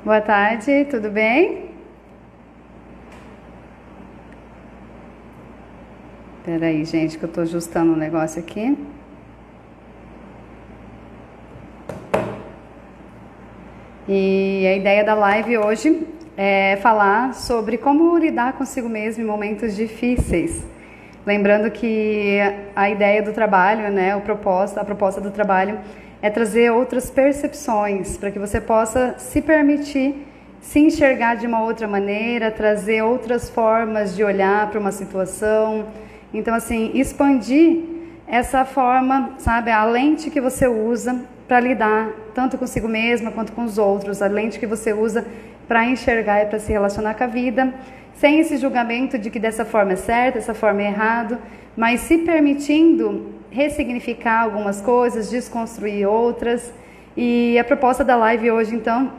Boa tarde, tudo bem? Peraí, gente, que eu tô ajustando um negócio aqui. E a ideia da live hoje é falar sobre como lidar consigo mesmo em momentos difíceis. Lembrando que a ideia do trabalho, né, a proposta do trabalho é trazer outras percepções para que você possa se permitir se enxergar de uma outra maneira, trazer outras formas de olhar para uma situação. Então, assim, expandir essa forma, sabe, a lente que você usa para lidar tanto consigo mesma quanto com os outros, a lente que você usa para enxergar e para se relacionar com a vida, sem esse julgamento de que dessa forma é certo, dessa forma é errado, mas se permitindo ressignificar algumas coisas, desconstruir outras. E a proposta da live hoje, então,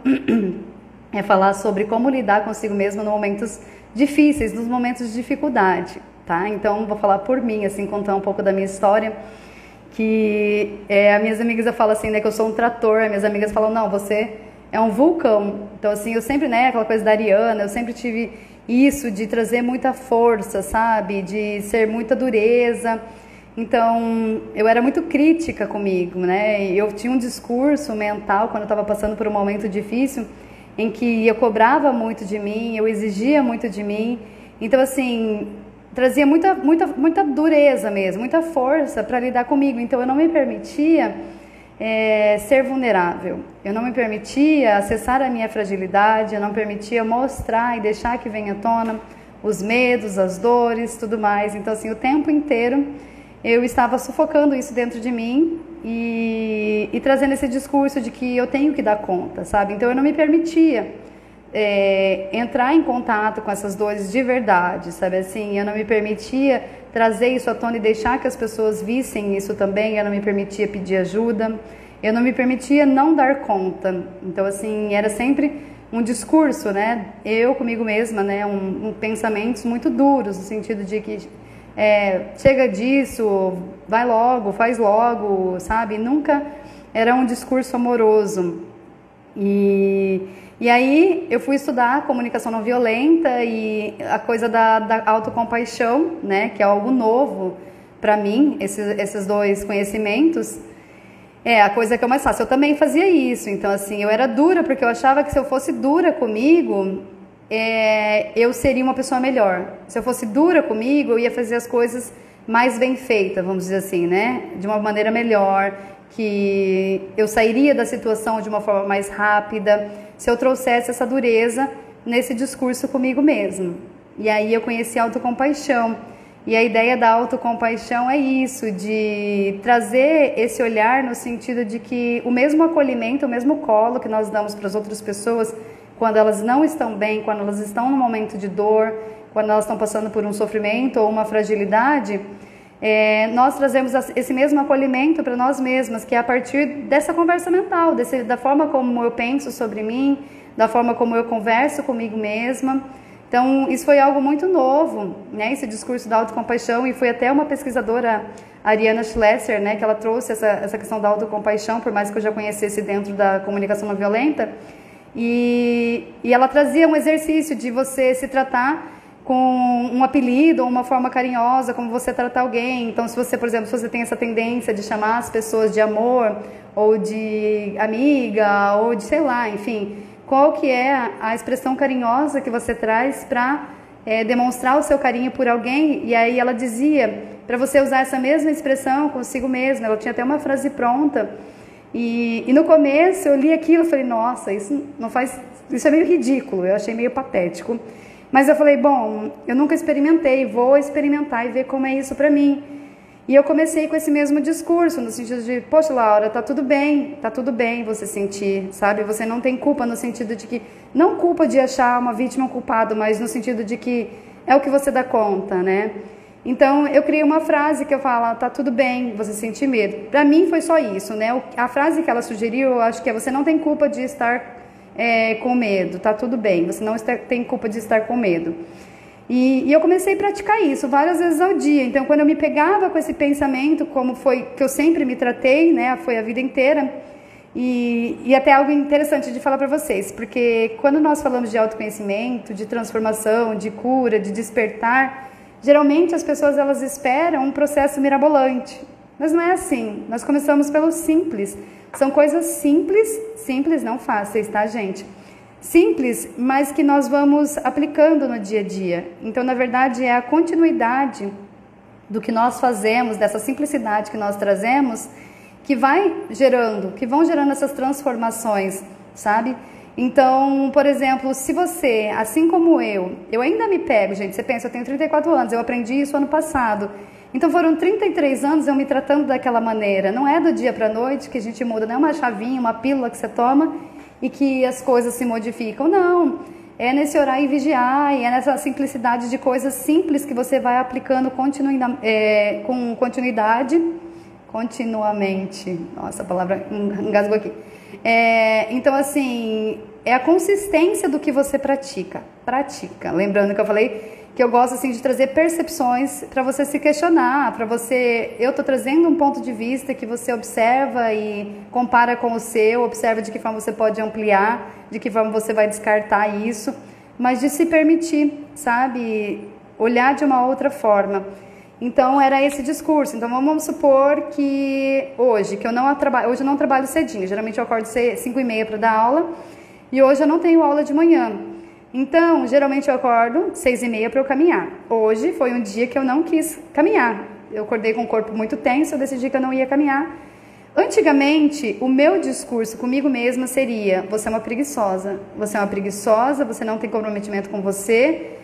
é falar sobre como lidar consigo mesmo nos momentos difíceis, nos momentos de dificuldade, tá? Então, vou falar por mim, assim, contar um pouco da minha história, que as minhas amigas falam assim, né, que eu sou um trator, as minhas amigas falam, não, você é um vulcão. Então, assim, eu sempre, né, aquela coisa da Ariana, eu sempre tive isso de trazer muita força, sabe, de ser muita dureza. Então, eu era muito crítica comigo, né, eu tinha um discurso mental quando eu estava passando por um momento difícil, em que eu cobrava muito de mim, eu exigia muito de mim. Então, assim, trazia muita dureza mesmo, muita força para lidar comigo. Então, eu não me permitia ser vulnerável. Eu não me permitia acessar a minha fragilidade, eu não permitia mostrar e deixar que venha à tona os medos, as dores, tudo mais. Então, assim, o tempo inteiro eu estava sufocando isso dentro de mim e trazendo esse discurso de que eu tenho que dar conta, sabe? Então, eu não me permitia entrar em contato com essas dores de verdade, sabe assim? Eu não me permitia trazer isso à tona e deixar que as pessoas vissem isso também. Eu não me permitia pedir ajuda, eu não me permitia não dar conta. Então, assim, era sempre um discurso, né? Eu comigo mesma, né? Pensamentos muito duros, no sentido de que chega disso, vai logo, faz logo, sabe? Nunca era um discurso amoroso. E aí eu fui estudar comunicação não violenta e a coisa da autocompaixão, né, que é algo novo para mim, esses dois conhecimentos, é a coisa que eu mais faço. Eu também fazia isso, então assim, eu era dura porque eu achava que se eu fosse dura comigo, eu seria uma pessoa melhor. Se eu fosse dura comigo, eu ia fazer as coisas mais bem feitas, vamos dizer assim, né, de uma maneira melhor, que eu sairia da situação de uma forma mais rápida, se eu trouxesse essa dureza nesse discurso comigo mesmo. E aí eu conheci a autocompaixão. E a ideia da autocompaixão é isso, de trazer esse olhar no sentido de que o mesmo acolhimento, o mesmo colo que nós damos para as outras pessoas quando elas não estão bem, quando elas estão num momento de dor, quando elas estão passando por um sofrimento ou uma fragilidade, nós trazemos esse mesmo acolhimento para nós mesmas, que é a partir dessa conversa mental, da forma como eu penso sobre mim, da forma como eu converso comigo mesma. Então, isso foi algo muito novo, né, esse discurso da autocompaixão, e foi até uma pesquisadora, Ariana Schlesser, né, que ela trouxe essa questão da autocompaixão, por mais que eu já conhecesse dentro da comunicação não violenta, e ela trazia um exercício de você se tratar com um apelido ou uma forma carinhosa, como você trata alguém. Então, se você, por exemplo, se você tem essa tendência de chamar as pessoas de amor, ou de amiga, ou de, sei lá, enfim, qual que é a expressão carinhosa que você traz para demonstrar o seu carinho por alguém? E aí ela dizia para você usar essa mesma expressão consigo mesma. Ela tinha até uma frase pronta. E no começo eu li aquilo e falei, nossa, isso é meio ridículo, eu achei meio patético. Mas eu falei, bom, eu nunca experimentei, vou experimentar e ver como é isso pra mim. E eu comecei com esse mesmo discurso, no sentido de, poxa, Laura, tá tudo bem você sentir, sabe? Você não tem culpa, no sentido de que, não culpa de achar uma vítima um culpado, mas no sentido de que é o que você dá conta, né? Então, eu criei uma frase que eu falo, tá tudo bem você sentir medo. Pra mim foi só isso, né? A frase que ela sugeriu, eu acho que você não tem culpa de estar com medo, tá tudo bem, você não tem culpa de estar com medo. E eu comecei a praticar isso várias vezes ao dia. Então, quando eu me pegava com esse pensamento, como foi que eu sempre me tratei, né, foi a vida inteira, E até algo interessante de falar para vocês, porque quando nós falamos de autoconhecimento, de transformação, de cura, de despertar, geralmente as pessoas elas esperam um processo mirabolante, mas não é assim. Nós começamos pelo simples. São coisas simples, simples não fáceis, tá, gente? Simples, mas que nós vamos aplicando no dia a dia. Então, na verdade, é a continuidade do que nós fazemos, dessa simplicidade que nós trazemos, que vão gerando essas transformações, sabe? Então, por exemplo, se você, assim como eu ainda me pego, gente, você pensa, eu tenho 34 anos, eu aprendi isso ano passado. Então foram 33 anos eu me tratando daquela maneira. Não é do dia para a noite que a gente muda, não é uma chavinha, uma pílula que você toma e que as coisas se modificam. Não, é nesse orar e vigiar, e é nessa simplicidade de coisas simples que você vai aplicando com continuidade, continuamente. Nossa, a palavra engasgou aqui. Então, assim, é a consistência do que você pratica. Lembrando que eu falei que eu gosto assim de trazer percepções para você se questionar, eu tô trazendo um ponto de vista que você observa e compara com o seu, observa de que forma você pode ampliar, de que forma você vai descartar isso, mas de se permitir, sabe, olhar de uma outra forma. Então era esse discurso. Então vamos supor que hoje eu não trabalho cedinho, geralmente eu acordo 5h30 para dar aula, e hoje eu não tenho aula de manhã. Então, geralmente eu acordo 6h30 para eu caminhar. Hoje foi um dia que eu não quis caminhar. Eu acordei com o corpo muito tenso, eu decidi que eu não ia caminhar. Antigamente, o meu discurso comigo mesma seria: você é uma preguiçosa, você não tem comprometimento com você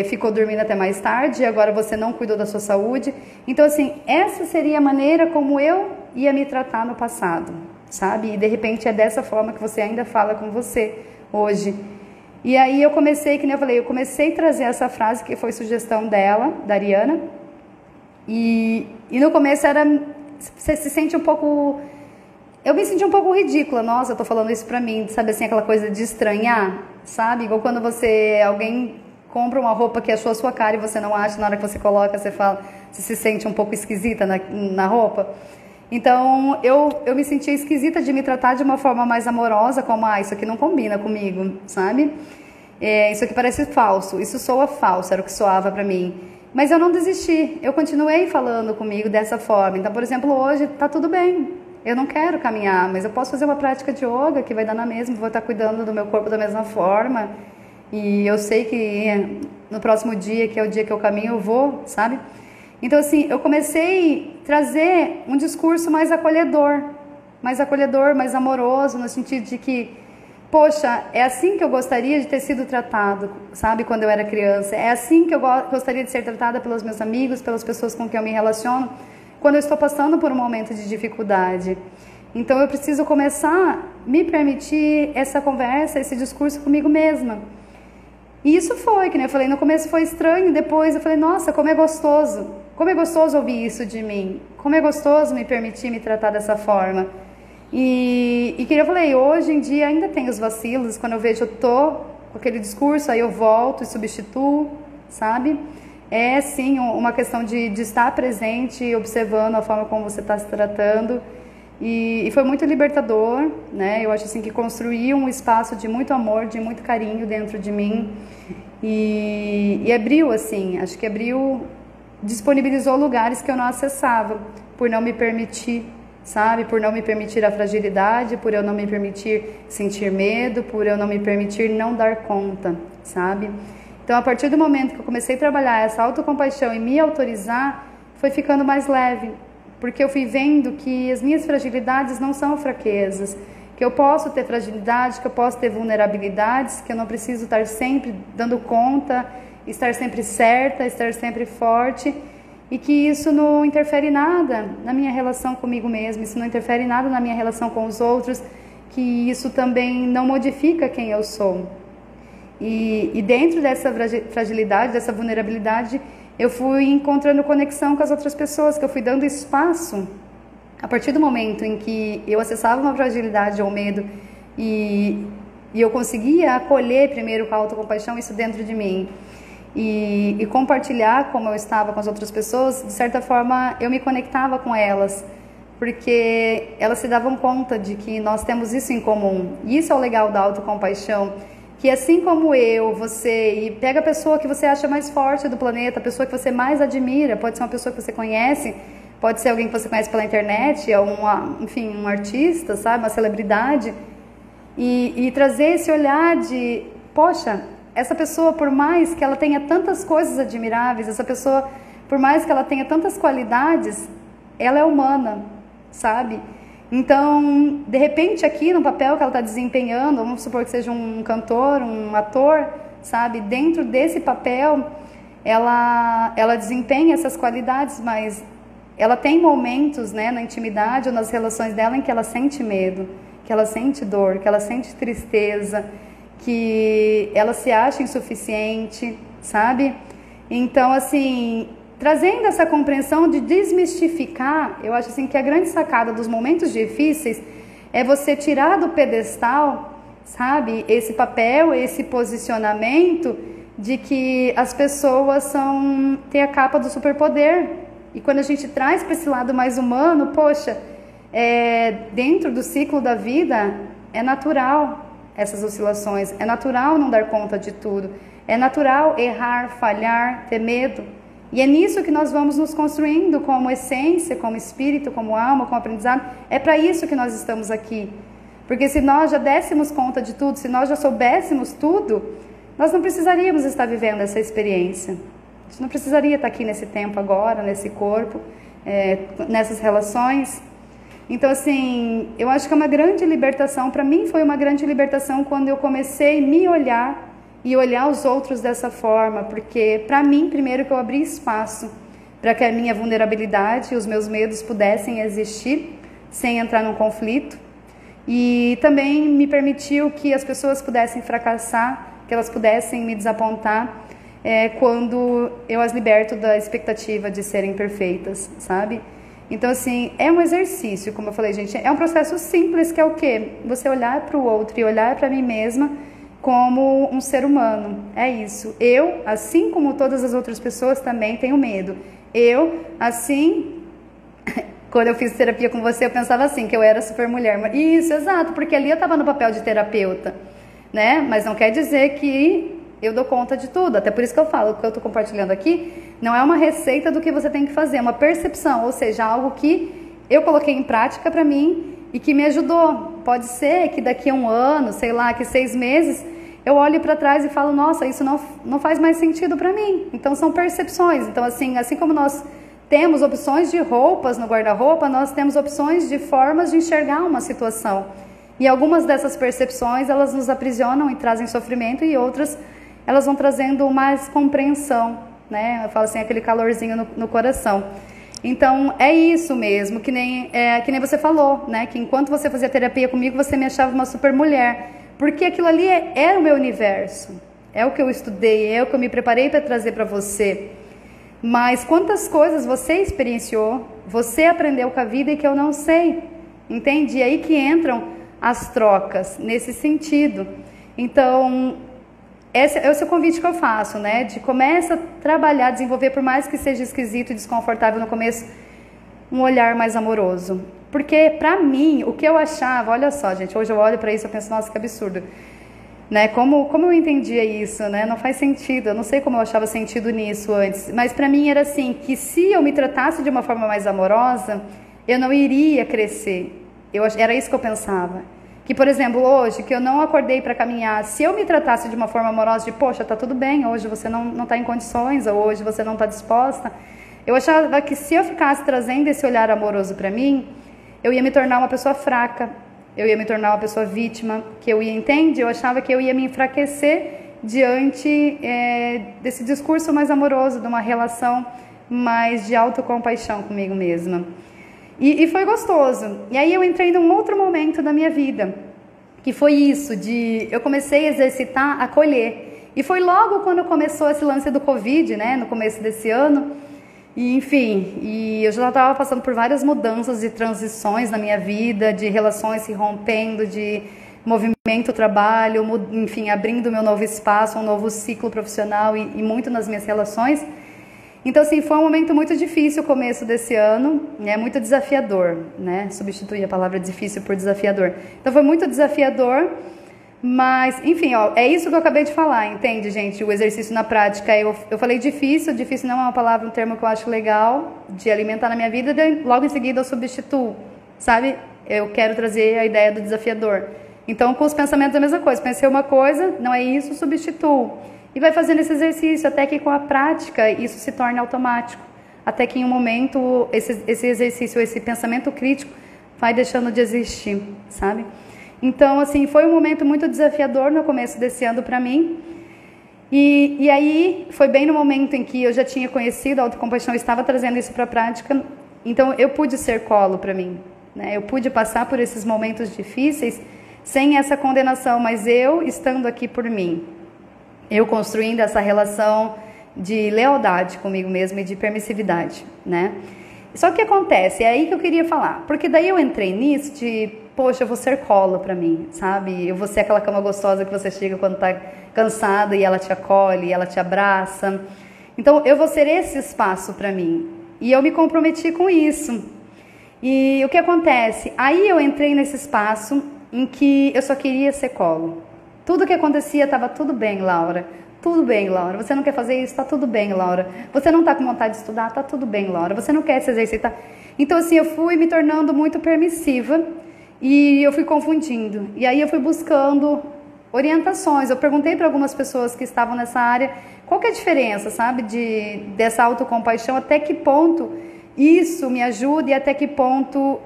ficou dormindo até mais tarde, agora você não cuidou da sua saúde. Então, assim, essa seria a maneira como eu ia me tratar no passado, sabe? E de repente é dessa forma que você ainda fala com você hoje. E aí eu comecei, que nem eu falei, eu comecei a trazer essa frase que foi sugestão dela, da Ariana, e no começo você se sente um pouco, eu me senti um pouco ridícula, nossa, eu tô falando isso pra mim, sabe assim, aquela coisa de estranhar, sabe, igual quando alguém compra uma roupa que achou a sua cara e você não acha, na hora que você coloca, você se sente um pouco esquisita na roupa. Então, eu me sentia esquisita de me tratar de uma forma mais amorosa, como, isso aqui não combina comigo, sabe? Isso aqui parece falso, isso soa falso, era o que soava pra mim. Mas eu não desisti, eu continuei falando comigo dessa forma. Então, por exemplo, hoje tá tudo bem, eu não quero caminhar, mas eu posso fazer uma prática de yoga que vai dar na mesma, vou estar cuidando do meu corpo da mesma forma. E eu sei que no próximo dia, que é o dia que eu caminho, eu vou, sabe? Então, assim, eu comecei a trazer um discurso mais acolhedor, mais amoroso, no sentido de que, poxa, é assim que eu gostaria de ter sido tratado, sabe, quando eu era criança. É assim que eu gostaria de ser tratada pelos meus amigos, pelas pessoas com quem eu me relaciono, quando eu estou passando por um momento de dificuldade. Então, eu preciso começar a me permitir essa conversa, esse discurso comigo mesma. E isso foi, que nem eu falei, no começo foi estranho, depois eu falei, nossa, como é gostoso ouvir isso de mim, como é gostoso me permitir me tratar dessa forma. E que eu falei, hoje em dia ainda tem os vacilos, quando eu vejo eu tô com aquele discurso, aí eu volto e substituo, sabe? É sim uma questão de estar presente, observando a forma como você está se tratando. E foi muito libertador, né? Eu acho assim que construiu um espaço de muito amor, de muito carinho dentro de mim. E abriu, assim, acho que abriu, disponibilizou lugares que eu não acessava, por não me permitir, sabe? Por não me permitir a fragilidade, por eu não me permitir sentir medo, por eu não me permitir não dar conta, sabe? Então, a partir do momento que eu comecei a trabalhar essa autocompaixão e me autorizar, foi ficando mais leve, porque eu fui vendo que as minhas fragilidades não são fraquezas, que eu posso ter fragilidade, que eu posso ter vulnerabilidades, que eu não preciso estar sempre dando conta, estar sempre certa, estar sempre forte, e que isso não interfere nada na minha relação comigo mesma, isso não interfere nada na minha relação com os outros, que isso também não modifica quem eu sou. E dentro dessa fragilidade, dessa vulnerabilidade, eu fui encontrando conexão com as outras pessoas, que eu fui dando espaço. A partir do momento em que eu acessava uma fragilidade ou medo e eu conseguia acolher primeiro com a autocompaixão isso dentro de mim e compartilhar como eu estava com as outras pessoas, de certa forma eu me conectava com elas, porque elas se davam conta de que nós temos isso em comum. E isso é o legal da autocompaixão, que assim como eu, você, e pega a pessoa que você acha mais forte do planeta, a pessoa que você mais admira, pode ser uma pessoa que você conhece, pode ser alguém que você conhece pela internet, enfim, um artista, sabe, uma celebridade, e trazer esse olhar de, poxa, essa pessoa, por mais que ela tenha tantas coisas admiráveis, essa pessoa, por mais que ela tenha tantas qualidades, ela é humana, sabe? Então, de repente aqui no papel que ela está desempenhando, vamos supor que seja um cantor, um ator, sabe? Dentro desse papel, ela desempenha essas qualidades, mas ela tem momentos, né, na intimidade ou nas relações dela em que ela sente medo, que ela sente dor, que ela sente tristeza, que ela se acha insuficiente, sabe? Então, assim, trazendo essa compreensão de desmistificar, eu acho assim que a grande sacada dos momentos difíceis é você tirar do pedestal, sabe, esse papel, esse posicionamento de que as pessoas têm a capa do superpoder. E quando a gente traz para esse lado mais humano, poxa, dentro do ciclo da vida é natural essas oscilações, é natural não dar conta de tudo, é natural errar, falhar, ter medo. E é nisso que nós vamos nos construindo como essência, como espírito, como alma, como aprendizado. É para isso que nós estamos aqui. Porque se nós já dessemos conta de tudo, se nós já soubéssemos tudo, nós não precisaríamos estar vivendo essa experiência. A gente não precisaria estar aqui nesse tempo agora, nesse corpo, nessas relações. Então, assim, eu acho que é uma grande libertação. Para mim foi uma grande libertação quando eu comecei a me olhar e olhar os outros dessa forma, porque para mim, primeiro que eu abri espaço para que a minha vulnerabilidade e os meus medos pudessem existir sem entrar num conflito, e também me permitiu que as pessoas pudessem fracassar, que elas pudessem me desapontar, quando eu as liberto da expectativa de serem perfeitas, sabe? Então, assim, é um exercício, como eu falei, gente, é um processo simples, que é o quê? Você olhar para o outro e olhar para mim mesma como um ser humano, é isso. Eu, assim como todas as outras pessoas, também tenho medo. Eu, assim, quando eu fiz terapia com você, eu pensava assim, que eu era super mulher. Isso, exato, porque ali eu estava no papel de terapeuta, né? Mas não quer dizer que eu dou conta de tudo. Até por isso que eu falo, o que eu estou compartilhando aqui não é uma receita do que você tem que fazer, é uma percepção, ou seja, algo que eu coloquei em prática para mim e que me ajudou. Pode ser que daqui a um ano, sei lá, que 6 meses, eu olho para trás e falo, nossa, isso não faz mais sentido para mim. Então são percepções. Então, assim como nós temos opções de roupas no guarda-roupa, nós temos opções de formas de enxergar uma situação. E algumas dessas percepções, elas nos aprisionam e trazem sofrimento, e outras, elas vão trazendo mais compreensão, né? Eu falo assim, aquele calorzinho no coração. Então, é isso mesmo, que nem você falou, né? Que enquanto você fazia terapia comigo, você me achava uma super mulher. Porque aquilo ali era o meu universo. É o que eu estudei, é o que eu me preparei para trazer para você. Mas quantas coisas você experienciou, você aprendeu com a vida e que eu não sei. Entende? E aí que entram as trocas, nesse sentido. Então, esse é o convite que eu faço, né? De começa a trabalhar, desenvolver, por mais que seja esquisito e desconfortável no começo, um olhar mais amoroso. Porque pra mim, o que eu achava, olha só, gente, hoje eu olho pra isso e penso, nossa, que absurdo. Né? Como eu entendia isso, né? Não faz sentido, eu não sei como eu achava sentido nisso antes. Mas pra mim era assim, que se eu me tratasse de uma forma mais amorosa, eu não iria crescer. Era isso que eu pensava. Que, por exemplo, hoje, que eu não acordei para caminhar, se eu me tratasse de uma forma amorosa, de, poxa, tá tudo bem, hoje você não está em condições, ou hoje você não está disposta, eu achava que se eu ficasse trazendo esse olhar amoroso para mim, eu ia me tornar uma pessoa fraca, eu ia me tornar uma pessoa vítima, que eu ia, entende? Eu achava que eu ia me enfraquecer diante desse discurso mais amoroso, de uma relação mais de autocompaixão comigo mesma. E foi gostoso. E aí eu entrei num outro momento da minha vida, que foi isso, eu comecei a exercitar, acolher. E foi logo quando começou esse lance do Covid, né, no começo desse ano. E, enfim, eu já estava passando por várias mudanças e transições na minha vida, de relações se rompendo, de movimento, trabalho, enfim, abrindo meu novo espaço, um novo ciclo profissional e muito nas minhas relações. Então, assim, foi um momento muito difícil o começo desse ano, né? Muito desafiador, né? Substituir a palavra difícil por desafiador. Então, foi muito desafiador, mas, enfim, ó, é isso que eu acabei de falar, entende, gente? O exercício na prática, eu falei difícil não é uma palavra, um termo que eu acho legal de alimentar na minha vida, logo em seguida eu substituo, sabe? Eu quero trazer a ideia do desafiador. Então, com os pensamentos é a mesma coisa. Pensei uma coisa, não é isso, substituo. E vai fazendo esse exercício até que com a prática isso se torne automático. Até que em um momento esse exercício, esse pensamento crítico vai deixando de existir, sabe? Então, assim, foi um momento muito desafiador no começo desse ano para mim. E aí foi bem no momento em que eu já tinha conhecido a autocompaixão, eu estava trazendo isso para a prática. Então, eu pude ser colo para mim, né? Eu pude passar por esses momentos difíceis sem essa condenação, mas eu estando aqui por mim. Eu construindo essa relação de lealdade comigo mesma e de permissividade, né? Só que acontece, é aí que eu queria falar, porque daí eu entrei nisso de, poxa, eu vou ser colo pra mim, sabe? Eu vou ser aquela cama gostosa que você chega quando tá cansada e ela te acolhe, ela te abraça. Então, eu vou ser esse espaço pra mim. E eu me comprometi com isso. E o que acontece? Aí eu entrei nesse espaço em que eu só queria ser colo. Tudo que acontecia estava tudo bem, Laura. Tudo bem, Laura. Você não quer fazer isso? Está tudo bem, Laura. Você não está com vontade de estudar? Está tudo bem, Laura. Você não quer se exercitar? Então, assim, eu fui me tornando muito permissiva e eu fui confundindo. E aí eu fui buscando orientações. Eu perguntei para algumas pessoas que estavam nessa área qual que é a diferença, sabe, dessa autocompaixão, até que ponto isso me ajuda e até que ponto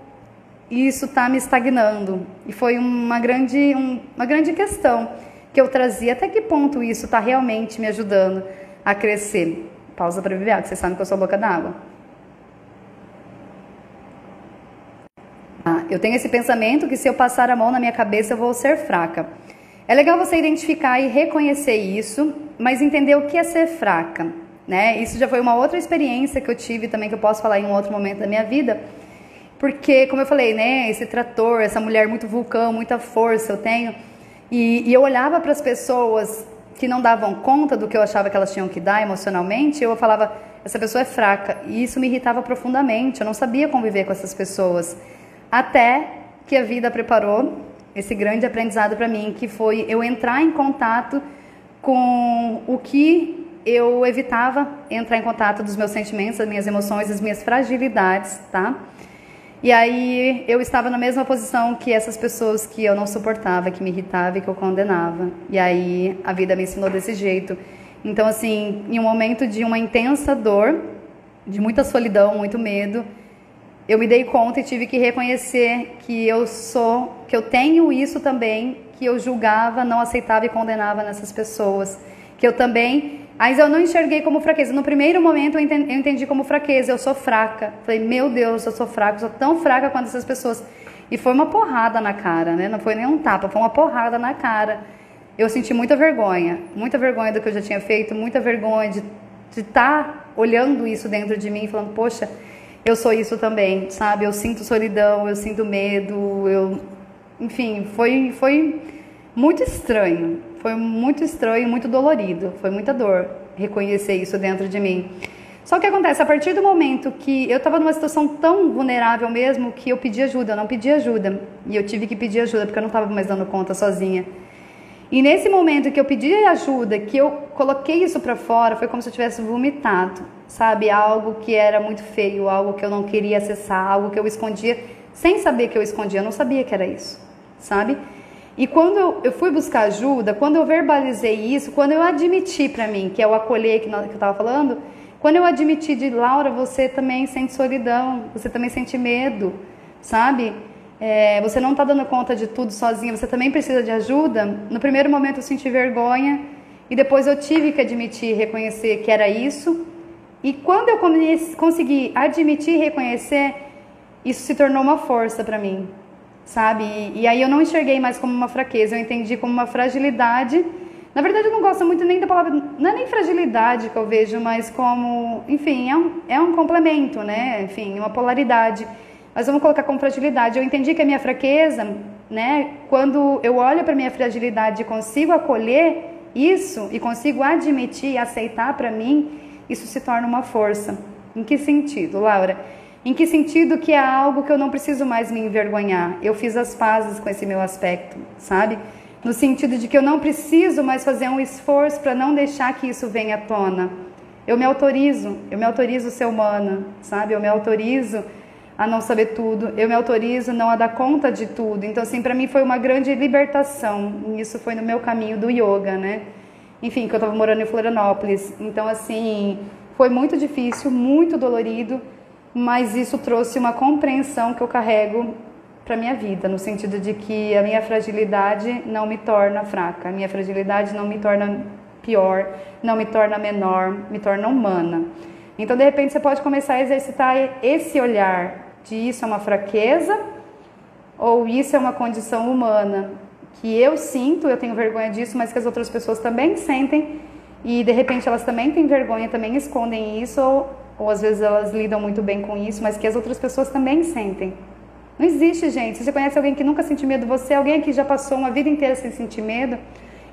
isso está me estagnando. E foi uma grande questão que eu trazia. Até que ponto isso está realmente me ajudando a crescer? Pausa para beber água, vocês sabem que eu sou louca d'água. Eu tenho esse pensamento que se eu passar a mão na minha cabeça eu vou ser fraca. É legal você identificar e reconhecer isso, mas entender o que é ser fraca, né? Isso já foi uma outra experiência que eu tive também, que eu posso falar em um outro momento da minha vida. Porque, como eu falei, né, esse trator, essa mulher muito vulcão, muita força eu tenho. E eu olhava para as pessoas que não davam conta do que eu achava que elas tinham que dar emocionalmente, eu falava, essa pessoa é fraca. E isso me irritava profundamente, eu não sabia conviver com essas pessoas. Até que a vida preparou esse grande aprendizado para mim, que foi eu entrar em contato com o que eu evitava entrar em contato dos meus sentimentos, as minhas emoções, as minhas fragilidades, tá? E aí eu estava na mesma posição que essas pessoas que eu não suportava, que me irritava e que eu condenava. E aí a vida me ensinou desse jeito. Então, assim, em um momento de uma intensa dor, de muita solidão, muito medo, eu me dei conta e tive que reconhecer que eu tenho isso também, que eu julgava, não aceitava e condenava nessas pessoas. Que eu também... Mas eu não enxerguei como fraqueza. No primeiro momento eu entendi como fraqueza. Eu sou fraca. Falei, meu Deus, eu sou fraca. Eu sou tão fraca quanto essas pessoas. E foi uma porrada na cara, né? Não foi nem um tapa, foi uma porrada na cara. Eu senti muita vergonha do que eu já tinha feito, muita vergonha de estar olhando isso dentro de mim, falando, poxa, eu sou isso também, sabe? Eu sinto solidão, eu sinto medo, enfim, foi muito estranho. Foi muito estranho, muito dolorido, foi muita dor reconhecer isso dentro de mim. Só que acontece, a partir do momento que eu estava numa situação tão vulnerável mesmo, que eu pedi ajuda, eu não pedi ajuda. E eu tive que pedir ajuda, porque eu não estava mais dando conta sozinha. E nesse momento que eu pedi ajuda, que eu coloquei isso para fora, foi como se eu tivesse vomitado, sabe? Algo que era muito feio, algo que eu não queria acessar, algo que eu escondia, sem saber que eu escondia, eu não sabia que era isso, sabe? E quando eu fui buscar ajuda, quando eu verbalizei isso, quando eu admiti para mim, que é o acolher que eu estava falando, quando eu admiti de, Laura, você também sente solidão, você também sente medo, sabe? Você não está dando conta de tudo sozinha, você também precisa de ajuda. No primeiro momento eu senti vergonha e depois eu tive que admitir e reconhecer que era isso. E quando eu consegui admitir e reconhecer, isso se tornou uma força para mim. Sabe? E aí eu não enxerguei mais como uma fraqueza, eu entendi como uma fragilidade. Na verdade eu não gosto muito nem da palavra, não é nem fragilidade que eu vejo, mas como, enfim, é um complemento, né? Enfim, uma polaridade. Mas vamos colocar como fragilidade. Eu entendi que a minha fraqueza, né? Quando eu olho para a minha fragilidade e consigo acolher isso, e consigo admitir e aceitar para mim isso se torna uma força. Em que sentido, Laura? Em que sentido que é algo que eu não preciso mais me envergonhar? Eu fiz as pazes com esse meu aspecto, sabe? No sentido de que eu não preciso mais fazer um esforço para não deixar que isso venha à tona. Eu me autorizo a ser humana, sabe? Eu me autorizo a não saber tudo, eu me autorizo não a dar conta de tudo. Então, assim, para mim foi uma grande libertação. E isso foi no meu caminho do yoga, né? Enfim, que eu estava morando em Florianópolis. Então, assim, foi muito difícil, muito dolorido, mas isso trouxe uma compreensão que eu carrego para minha vida, no sentido de que a minha fragilidade não me torna fraca, a minha fragilidade não me torna pior, não me torna menor, me torna humana. Então, de repente, você pode começar a exercitar esse olhar de isso é uma fraqueza ou isso é uma condição humana, que eu sinto, eu tenho vergonha disso, mas que as outras pessoas também sentem e, de repente, elas também têm vergonha, também escondem isso ou às vezes elas lidam muito bem com isso, mas que as outras pessoas também sentem. Não existe, gente. Se você conhece alguém que nunca sentiu medo, você é alguém que já passou uma vida inteira sem sentir medo,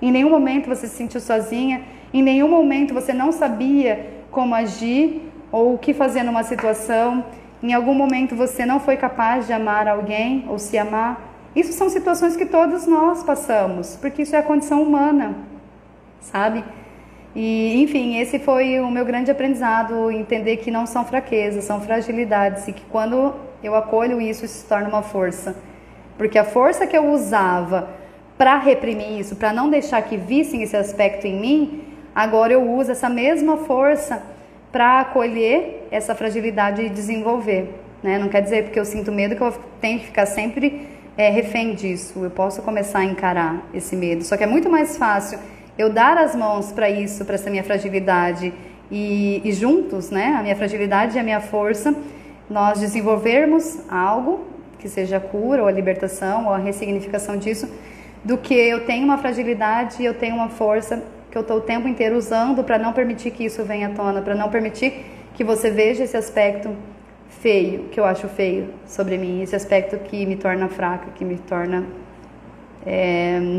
em nenhum momento você se sentiu sozinha, em nenhum momento você não sabia como agir ou o que fazer numa situação, em algum momento você não foi capaz de amar alguém ou se amar. Isso são situações que todos nós passamos, porque isso é a condição humana, sabe? E, enfim, esse foi o meu grande aprendizado, entender que não são fraquezas, são fragilidades, e que quando eu acolho isso, isso se torna uma força. Porque a força que eu usava para reprimir isso, para não deixar que vissem esse aspecto em mim, agora eu uso essa mesma força para acolher essa fragilidade e desenvolver, né? Não quer dizer porque eu sinto medo que eu tenho que ficar sempre refém disso. Eu posso começar a encarar esse medo, só que é muito mais fácil eu dar as mãos para isso, para essa minha fragilidade e juntos, né, a minha fragilidade e a minha força, nós desenvolvermos algo que seja a cura ou a libertação ou a ressignificação disso, do que eu tenho uma fragilidade e eu tenho uma força que eu estou o tempo inteiro usando para não permitir que isso venha à tona, para não permitir que você veja esse aspecto feio, que eu acho feio sobre mim, esse aspecto que me torna fraca, que me torna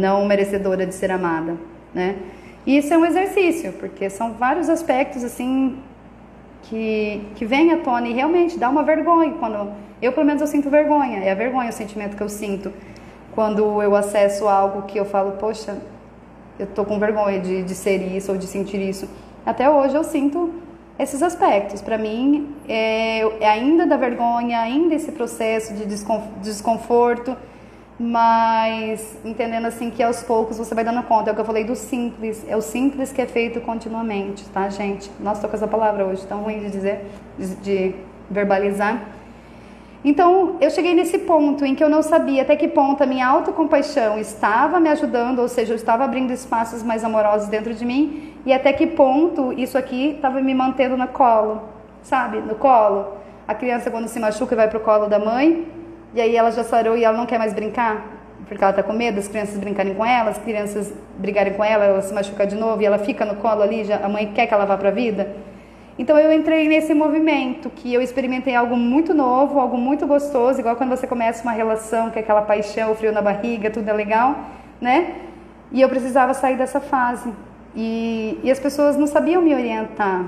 não merecedora de ser amada, né? E isso é um exercício, porque são vários aspectos assim que vêm à tona e realmente dá uma vergonha. Quando eu, pelo menos, eu sinto vergonha, é a vergonha o sentimento que eu sinto quando eu acesso algo que eu falo, poxa, eu tô com vergonha de ser isso ou de sentir isso. Até hoje eu sinto esses aspectos. Para mim, ainda da vergonha, ainda esse processo de desconforto, mas entendendo assim que aos poucos você vai dando conta. É o que eu falei do simples, é o simples que é feito continuamente, tá, gente? Nossa, tô com essa palavra hoje, tão ruim de dizer, de verbalizar. Então, eu cheguei nesse ponto em que eu não sabia até que ponto a minha autocompaixão estava me ajudando, ou seja, eu estava abrindo espaços mais amorosos dentro de mim, e até que ponto isso aqui estava me mantendo no colo, sabe? No colo. A criança, quando se machuca, vai pro colo da mãe, e aí ela já sarou e ela não quer mais brincar, porque ela tá com medo das crianças brincarem com ela, as crianças brigarem com ela se machucar de novo, e ela fica no colo ali, a mãe quer que ela vá pra vida. Então eu entrei nesse movimento, que eu experimentei algo muito novo, algo muito gostoso, igual quando você começa uma relação, que é aquela paixão, o frio na barriga, tudo é legal, né? E eu precisava sair dessa fase. E as pessoas não sabiam me orientar.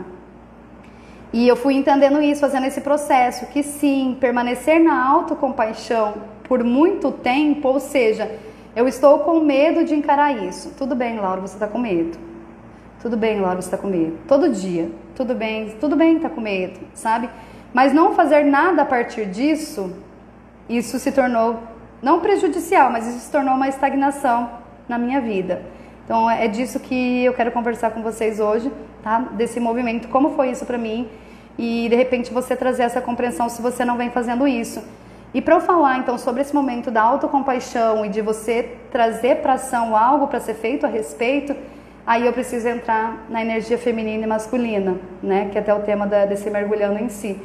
E eu fui entendendo isso, fazendo esse processo, que sim, permanecer na autocompaixão por muito tempo, ou seja, eu estou com medo de encarar isso. Tudo bem, Laura, você está com medo. Tudo bem, Laura, você está com medo. Todo dia. Tudo bem estar com medo, sabe? Mas não fazer nada a partir disso, isso se tornou, não prejudicial, mas isso se tornou uma estagnação na minha vida. Então é disso que eu quero conversar com vocês hoje, tá? Desse movimento, como foi isso pra mim e de repente você trazer essa compreensão se você não vem fazendo isso. E para eu falar então sobre esse momento da autocompaixão e de você trazer pra ação algo para ser feito a respeito, aí eu preciso entrar na energia feminina e masculina, né? Que é até o tema desse mergulhando em si.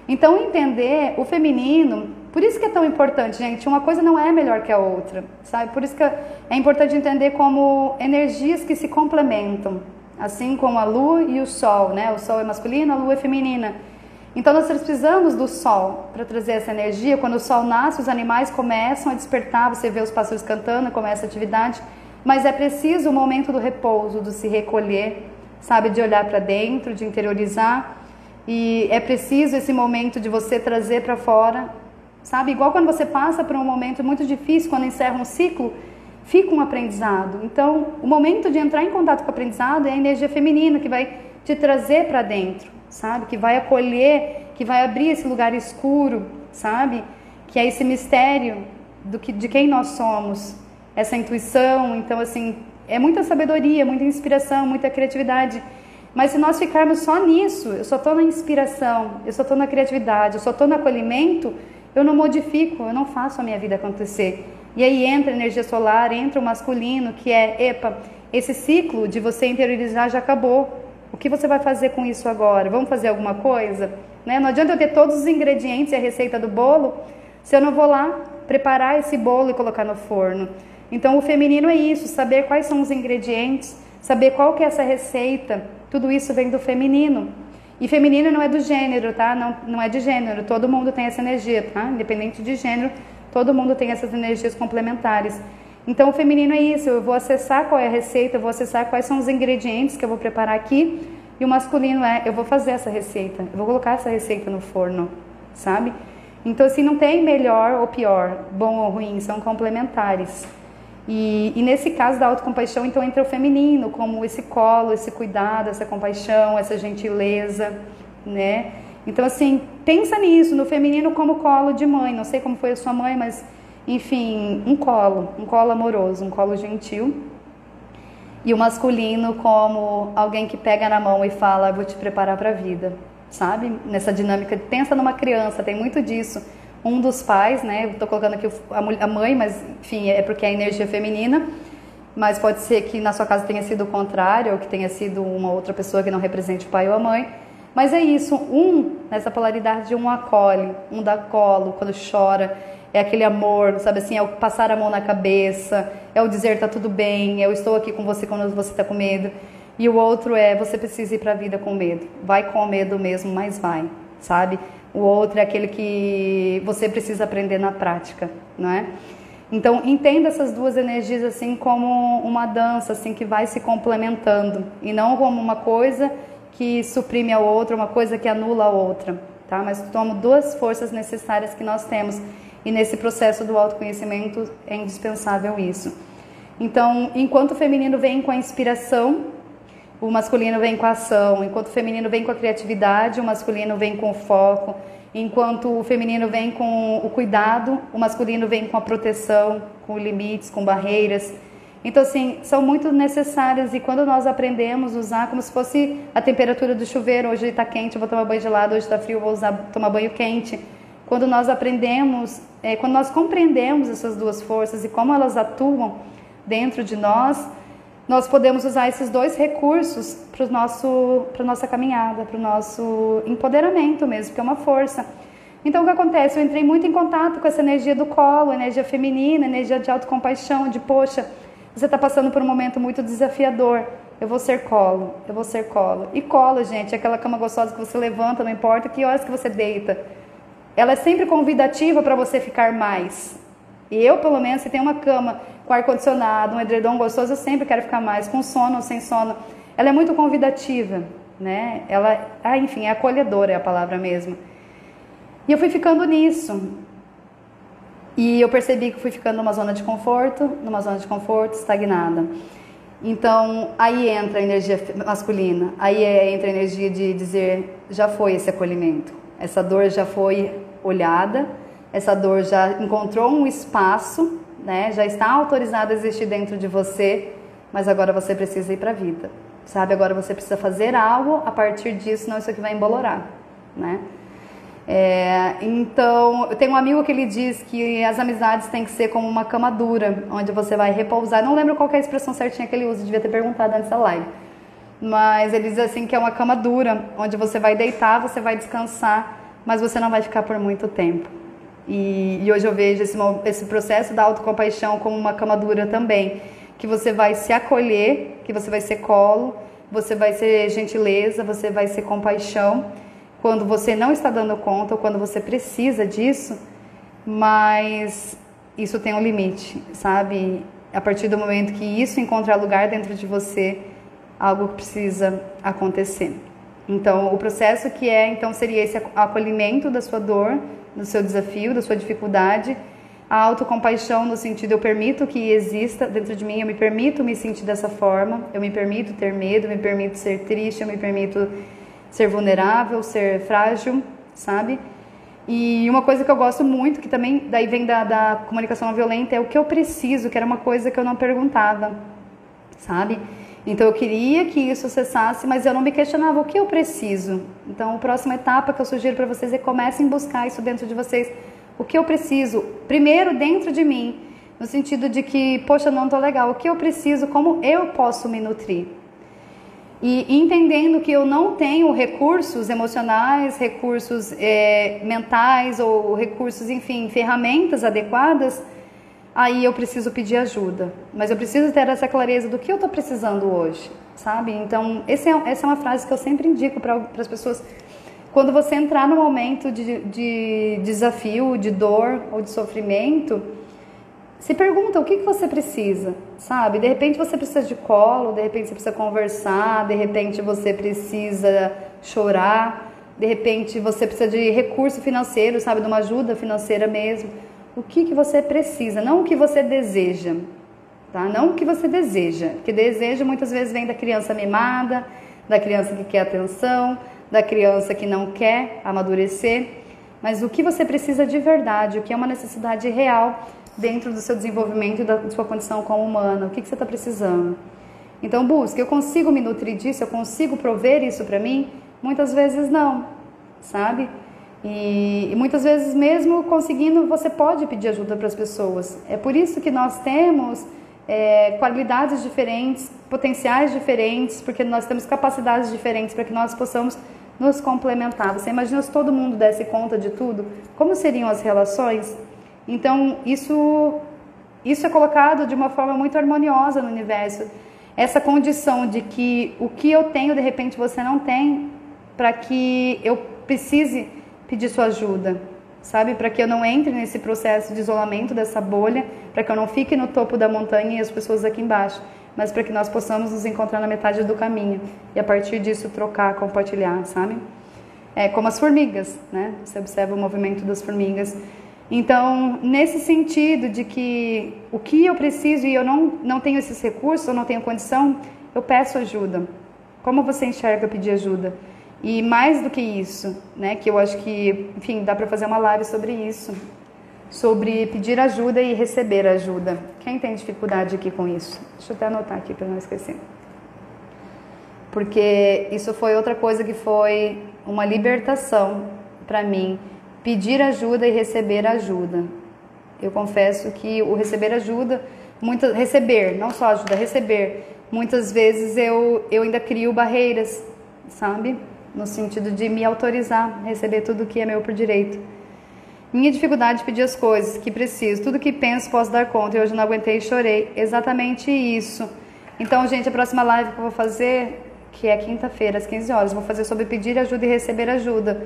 Então, entender o feminino, por isso que é tão importante, gente, uma coisa não é melhor que a outra, sabe? Por isso que é importante entender como energias que se complementam, assim como a lua e o sol, né? O sol é masculino, a lua é feminina. Então, nós precisamos do sol para trazer essa energia. Quando o sol nasce, os animais começam a despertar, você vê os pássaros cantando, começa a atividade. Mas é preciso o momento do repouso, do se recolher, sabe? De olhar para dentro, de interiorizar. E é preciso esse momento de você trazer para fora, sabe? Igual quando você passa por um momento muito difícil, quando encerra um ciclo, fica um aprendizado. Então, o momento de entrar em contato com o aprendizado é a energia feminina que vai te trazer para dentro, sabe? Que vai acolher, que vai abrir esse lugar escuro, sabe? Que é esse mistério de quem nós somos, essa intuição. Então, assim, é muita sabedoria, muita inspiração, muita criatividade. Mas se nós ficarmos só nisso, eu só estou na inspiração, eu só estou na criatividade, eu só estou no acolhimento, eu não modifico, eu não faço a minha vida acontecer. E aí entra a energia solar, entra o masculino, que é, epa, esse ciclo de você interiorizar já acabou. O que você vai fazer com isso agora? Vamos fazer alguma coisa? Né? Não adianta eu ter todos os ingredientes e a receita do bolo, se eu não vou lá preparar esse bolo e colocar no forno. Então o feminino é isso, saber quais são os ingredientes, saber qual que é essa receita, tudo isso vem do feminino. E feminino não é do gênero, tá? Não é de gênero, todo mundo tem essa energia, tá? Independente de gênero, todo mundo tem essas energias complementares. Então o feminino é isso, eu vou acessar qual é a receita, eu vou acessar quais são os ingredientes que eu vou preparar aqui. E o masculino é, eu vou fazer essa receita, eu vou colocar essa receita no forno, sabe? Então assim, não tem melhor ou pior, bom ou ruim, são complementares. E nesse caso da autocompaixão, então entra o feminino, como esse colo, esse cuidado, essa compaixão, essa gentileza, né? Então assim, pensa nisso, no feminino como colo de mãe, não sei como foi a sua mãe, mas enfim, um colo amoroso, um colo gentil. E o masculino como alguém que pega na mão e fala, vou te preparar para a vida, sabe? Nessa dinâmica, pensa numa criança, tem muito disso. Um dos pais, né, eu tô colocando aqui a mãe, mas enfim, é porque é a energia feminina, mas pode ser que na sua casa tenha sido o contrário, ou que tenha sido uma outra pessoa que não represente o pai ou a mãe, mas é isso, nessa polaridade de um acolhe, um dá colo quando chora, é aquele amor, sabe assim, é o passar a mão na cabeça, é o dizer tá tudo bem, eu estou aqui com você quando você tá com medo, e o outro é, você precisa ir pra vida com medo, vai com medo mesmo, mas vai, sabe? O outro é aquele que você precisa aprender na prática, não é? Então, entenda essas duas energias assim como uma dança, assim, que vai se complementando. E não como uma coisa que suprime a outra, uma coisa que anula a outra, tá? Mas toma duas forças necessárias que nós temos. E nesse processo do autoconhecimento é indispensável isso. Então, enquanto o feminino vem com a inspiração, o masculino vem com a ação. Enquanto o feminino vem com a criatividade, o masculino vem com o foco. Enquanto o feminino vem com o cuidado, o masculino vem com a proteção, com limites, com barreiras. Então, assim, são muito necessárias. E quando nós aprendemos a usar como se fosse a temperatura do chuveiro, hoje está quente, eu vou tomar banho gelado, hoje está frio, eu vou tomar banho quente. Quando nós aprendemos, quando nós compreendemos essas duas forças e como elas atuam dentro de nós, nós podemos usar esses dois recursos para a nossa caminhada, para o nosso empoderamento mesmo, que é uma força. Então, o que acontece? Eu entrei muito em contato com essa energia do colo, energia feminina, energia de autocompaixão, de, poxa, você está passando por um momento muito desafiador, eu vou ser colo, eu vou ser colo. E colo, gente, é aquela cama gostosa que você levanta, não importa que horas que você deita. Ela é sempre convidativa para você ficar mais. E eu, pelo menos, se tem uma cama com ar-condicionado, um edredom gostoso, eu sempre quero ficar mais, com sono ou sem sono. Ela é muito convidativa, né? Ela, enfim, é acolhedora, é a palavra mesmo. E eu fui ficando nisso. E eu percebi que fui ficando numa zona de conforto, estagnada. Então, aí entra a energia masculina, aí entra a energia de dizer, já foi esse acolhimento. Essa dor já foi olhada, essa dor já encontrou um espaço, né? Já está autorizada a existir dentro de você, mas agora você precisa ir para a vida, sabe? Agora você precisa fazer algo a partir disso, senão isso aqui vai embolorar, né? Então, eu tenho um amigo que ele diz que as amizades têm que ser como uma cama dura, onde você vai repousar. Não lembro qual que é a expressão certinha que ele usa, devia ter perguntado antes da live. Mas ele diz assim que é uma cama dura, onde você vai deitar, você vai descansar, mas você não vai ficar por muito tempo. E hoje eu vejo esse processo da autocompaixão como uma cama dura também, que você vai se acolher, que você vai ser colo, você vai ser gentileza, você vai ser compaixão, quando você não está dando conta ou quando você precisa disso, mas isso tem um limite, sabe? A partir do momento que isso encontrar lugar dentro de você, algo que precisa acontecer. Então, o processo que então seria esse acolhimento da sua dor, do seu desafio, da sua dificuldade, a autocompaixão no sentido, eu permito que exista dentro de mim, eu me permito me sentir dessa forma, eu me permito ter medo, eu me permito ser triste, eu me permito ser vulnerável, ser frágil, sabe? E uma coisa que eu gosto muito, que também daí vem da comunicação não violenta, é o que eu preciso, que era uma coisa que eu não perguntava, sabe? Então eu queria que isso cessasse, mas eu não me questionava o que eu preciso. Então a próxima etapa que eu sugiro para vocês é comecem a buscar isso dentro de vocês. O que eu preciso? Primeiro dentro de mim, no sentido de que, poxa, não tô legal. O que eu preciso? Como eu posso me nutrir? E entendendo que eu não tenho recursos emocionais, recursos mentais ou recursos, enfim, ferramentas adequadas, aí eu preciso pedir ajuda. Mas eu preciso ter essa clareza do que eu tô precisando hoje, sabe? Então, essa é uma frase que eu sempre indico para as pessoas. Quando você entrar no momento de desafio, de dor ou de sofrimento, se pergunta o que você precisa, sabe? De repente você precisa de colo, de repente você precisa conversar, de repente você precisa chorar, de repente você precisa de recurso financeiro, sabe? De uma ajuda financeira mesmo. O que você precisa, não o que você deseja, tá? Não o que você deseja, porque desejo muitas vezes vem da criança mimada, da criança que quer atenção, da criança que não quer amadurecer, mas o que você precisa de verdade, o que é uma necessidade real dentro do seu desenvolvimento e da sua condição como humana, o que você está precisando. Então busque, eu consigo me nutrir disso, eu consigo prover isso para mim? Muitas vezes não, sabe? E muitas vezes mesmo conseguindo, você pode pedir ajuda para as pessoas. É por isso que nós temos qualidades diferentes, potenciais diferentes, porque nós temos capacidades diferentes para que nós possamos nos complementar. Você imagina se todo mundo desse conta de tudo? Como seriam as relações? Então, isso é colocado de uma forma muito harmoniosa no universo. Essa condição de que o que eu tenho, de repente, você não tem, para que eu precise pedir sua ajuda, sabe? Para que eu não entre nesse processo de isolamento dessa bolha, para que eu não fique no topo da montanha e as pessoas aqui embaixo, mas para que nós possamos nos encontrar na metade do caminho e a partir disso trocar, compartilhar, sabe? É como as formigas, né? Você observa o movimento das formigas. Então, nesse sentido de que o que eu preciso e eu não tenho esses recursos, eu não tenho condição, eu peço ajuda. Como você enxerga pedir ajuda? E mais do que isso, né? Que eu acho que, enfim, dá para fazer uma live sobre isso. Sobre pedir ajuda e receber ajuda. Quem tem dificuldade aqui com isso? Deixa eu até anotar aqui para não esquecer. Porque isso foi outra coisa que foi uma libertação para mim. Pedir ajuda e receber ajuda. Eu confesso que o receber ajuda, receber, não só ajuda, receber. Muitas vezes eu ainda crio barreiras, sabe? No sentido de me autorizar a receber tudo que é meu por direito. Minha dificuldade de pedir as coisas que preciso, tudo que penso posso dar conta, e hoje não aguentei e chorei. Exatamente isso. Então, gente, a próxima live que eu vou fazer, que é quinta-feira, às 15 horas, vou fazer sobre pedir ajuda e receber ajuda,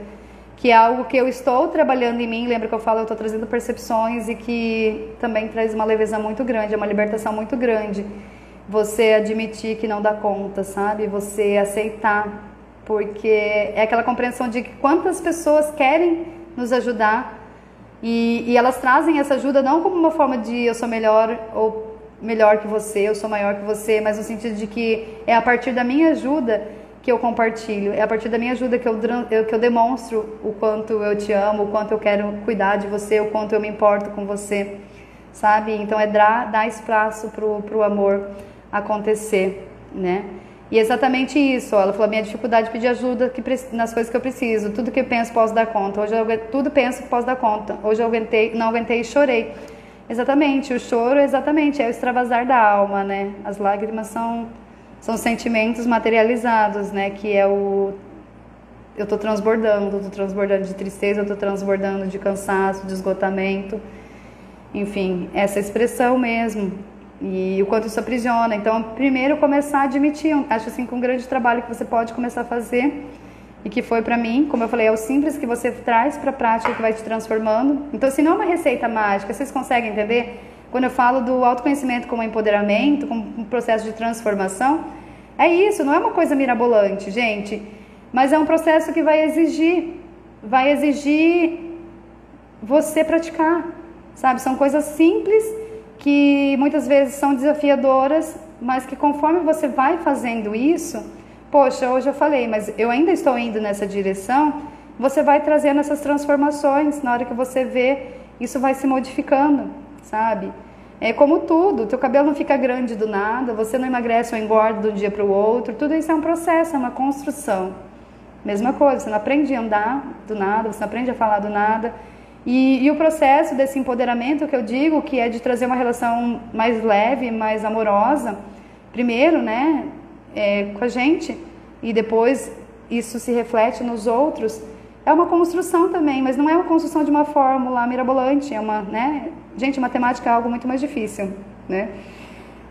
que é algo que eu estou trabalhando em mim. Lembra que eu falo, eu estou trazendo percepções e que também traz uma leveza muito grande, é uma libertação muito grande. Você admitir que não dá conta, sabe? Você aceitar, porque é aquela compreensão de que quantas pessoas querem nos ajudar e elas trazem essa ajuda não como uma forma de eu sou melhor ou melhor que você, eu sou maior que você, mas no sentido de que é a partir da minha ajuda que eu compartilho, é a partir da minha ajuda que eu demonstro o quanto eu te amo, o quanto eu quero cuidar de você, o quanto eu me importo com você, sabe? Então é dar espaço pro amor acontecer, né? E exatamente isso, ela falou, minha dificuldade de pedir ajuda nas coisas que eu preciso, tudo que eu penso posso dar conta, hoje tudo penso que posso dar conta, hoje eu não aguentei e chorei. Exatamente, o choro é o extravasar da alma, né? As lágrimas são sentimentos materializados, né? Que é eu tô transbordando de tristeza, eu tô transbordando de cansaço, de esgotamento, enfim, essa expressão mesmo. E o quanto isso aprisiona. Então, primeiro começar a admitir, acho assim que um grande trabalho que você pode começar a fazer, e que foi pra mim, como eu falei, é o simples que você traz pra prática que vai te transformando. Então, assim, não é uma receita mágica, vocês conseguem entender? Quando eu falo do autoconhecimento como empoderamento, como um processo de transformação, É isso, não é uma coisa mirabolante, gente, mas é um processo que vai exigir você praticar, sabe? São coisas simples que muitas vezes são desafiadoras, mas que conforme você vai fazendo isso, poxa, hoje eu falei, mas eu ainda estou indo nessa direção, você vai trazendo essas transformações, na hora que você vê, isso vai se modificando, sabe? É como tudo, teu cabelo não fica grande do nada, você não emagrece ou engorda de um dia para o outro, tudo isso é um processo, é uma construção. Mesma coisa, você não aprende a andar do nada, você não aprende a falar do nada. E o processo desse empoderamento que eu digo, que é de trazer uma relação mais leve, mais amorosa, primeiro, né, com a gente, e depois isso se reflete nos outros, é uma construção também, mas não é uma construção de uma fórmula mirabolante, é uma, né, gente, matemática é algo muito mais difícil, né,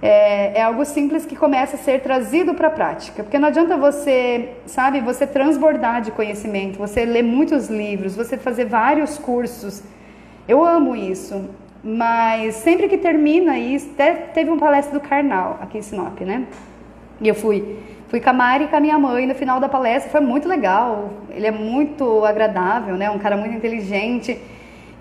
é algo simples que começa a ser trazido para a prática, porque não adianta você, sabe, você transbordar de conhecimento, você ler muitos livros, você fazer vários cursos, eu amo isso, mas sempre que termina isso, até teve uma palestra do Karnal aqui em Sinop, né, e eu fui com a Mari e com a minha mãe no final da palestra, foi muito legal, ele é muito agradável, né, um cara muito inteligente,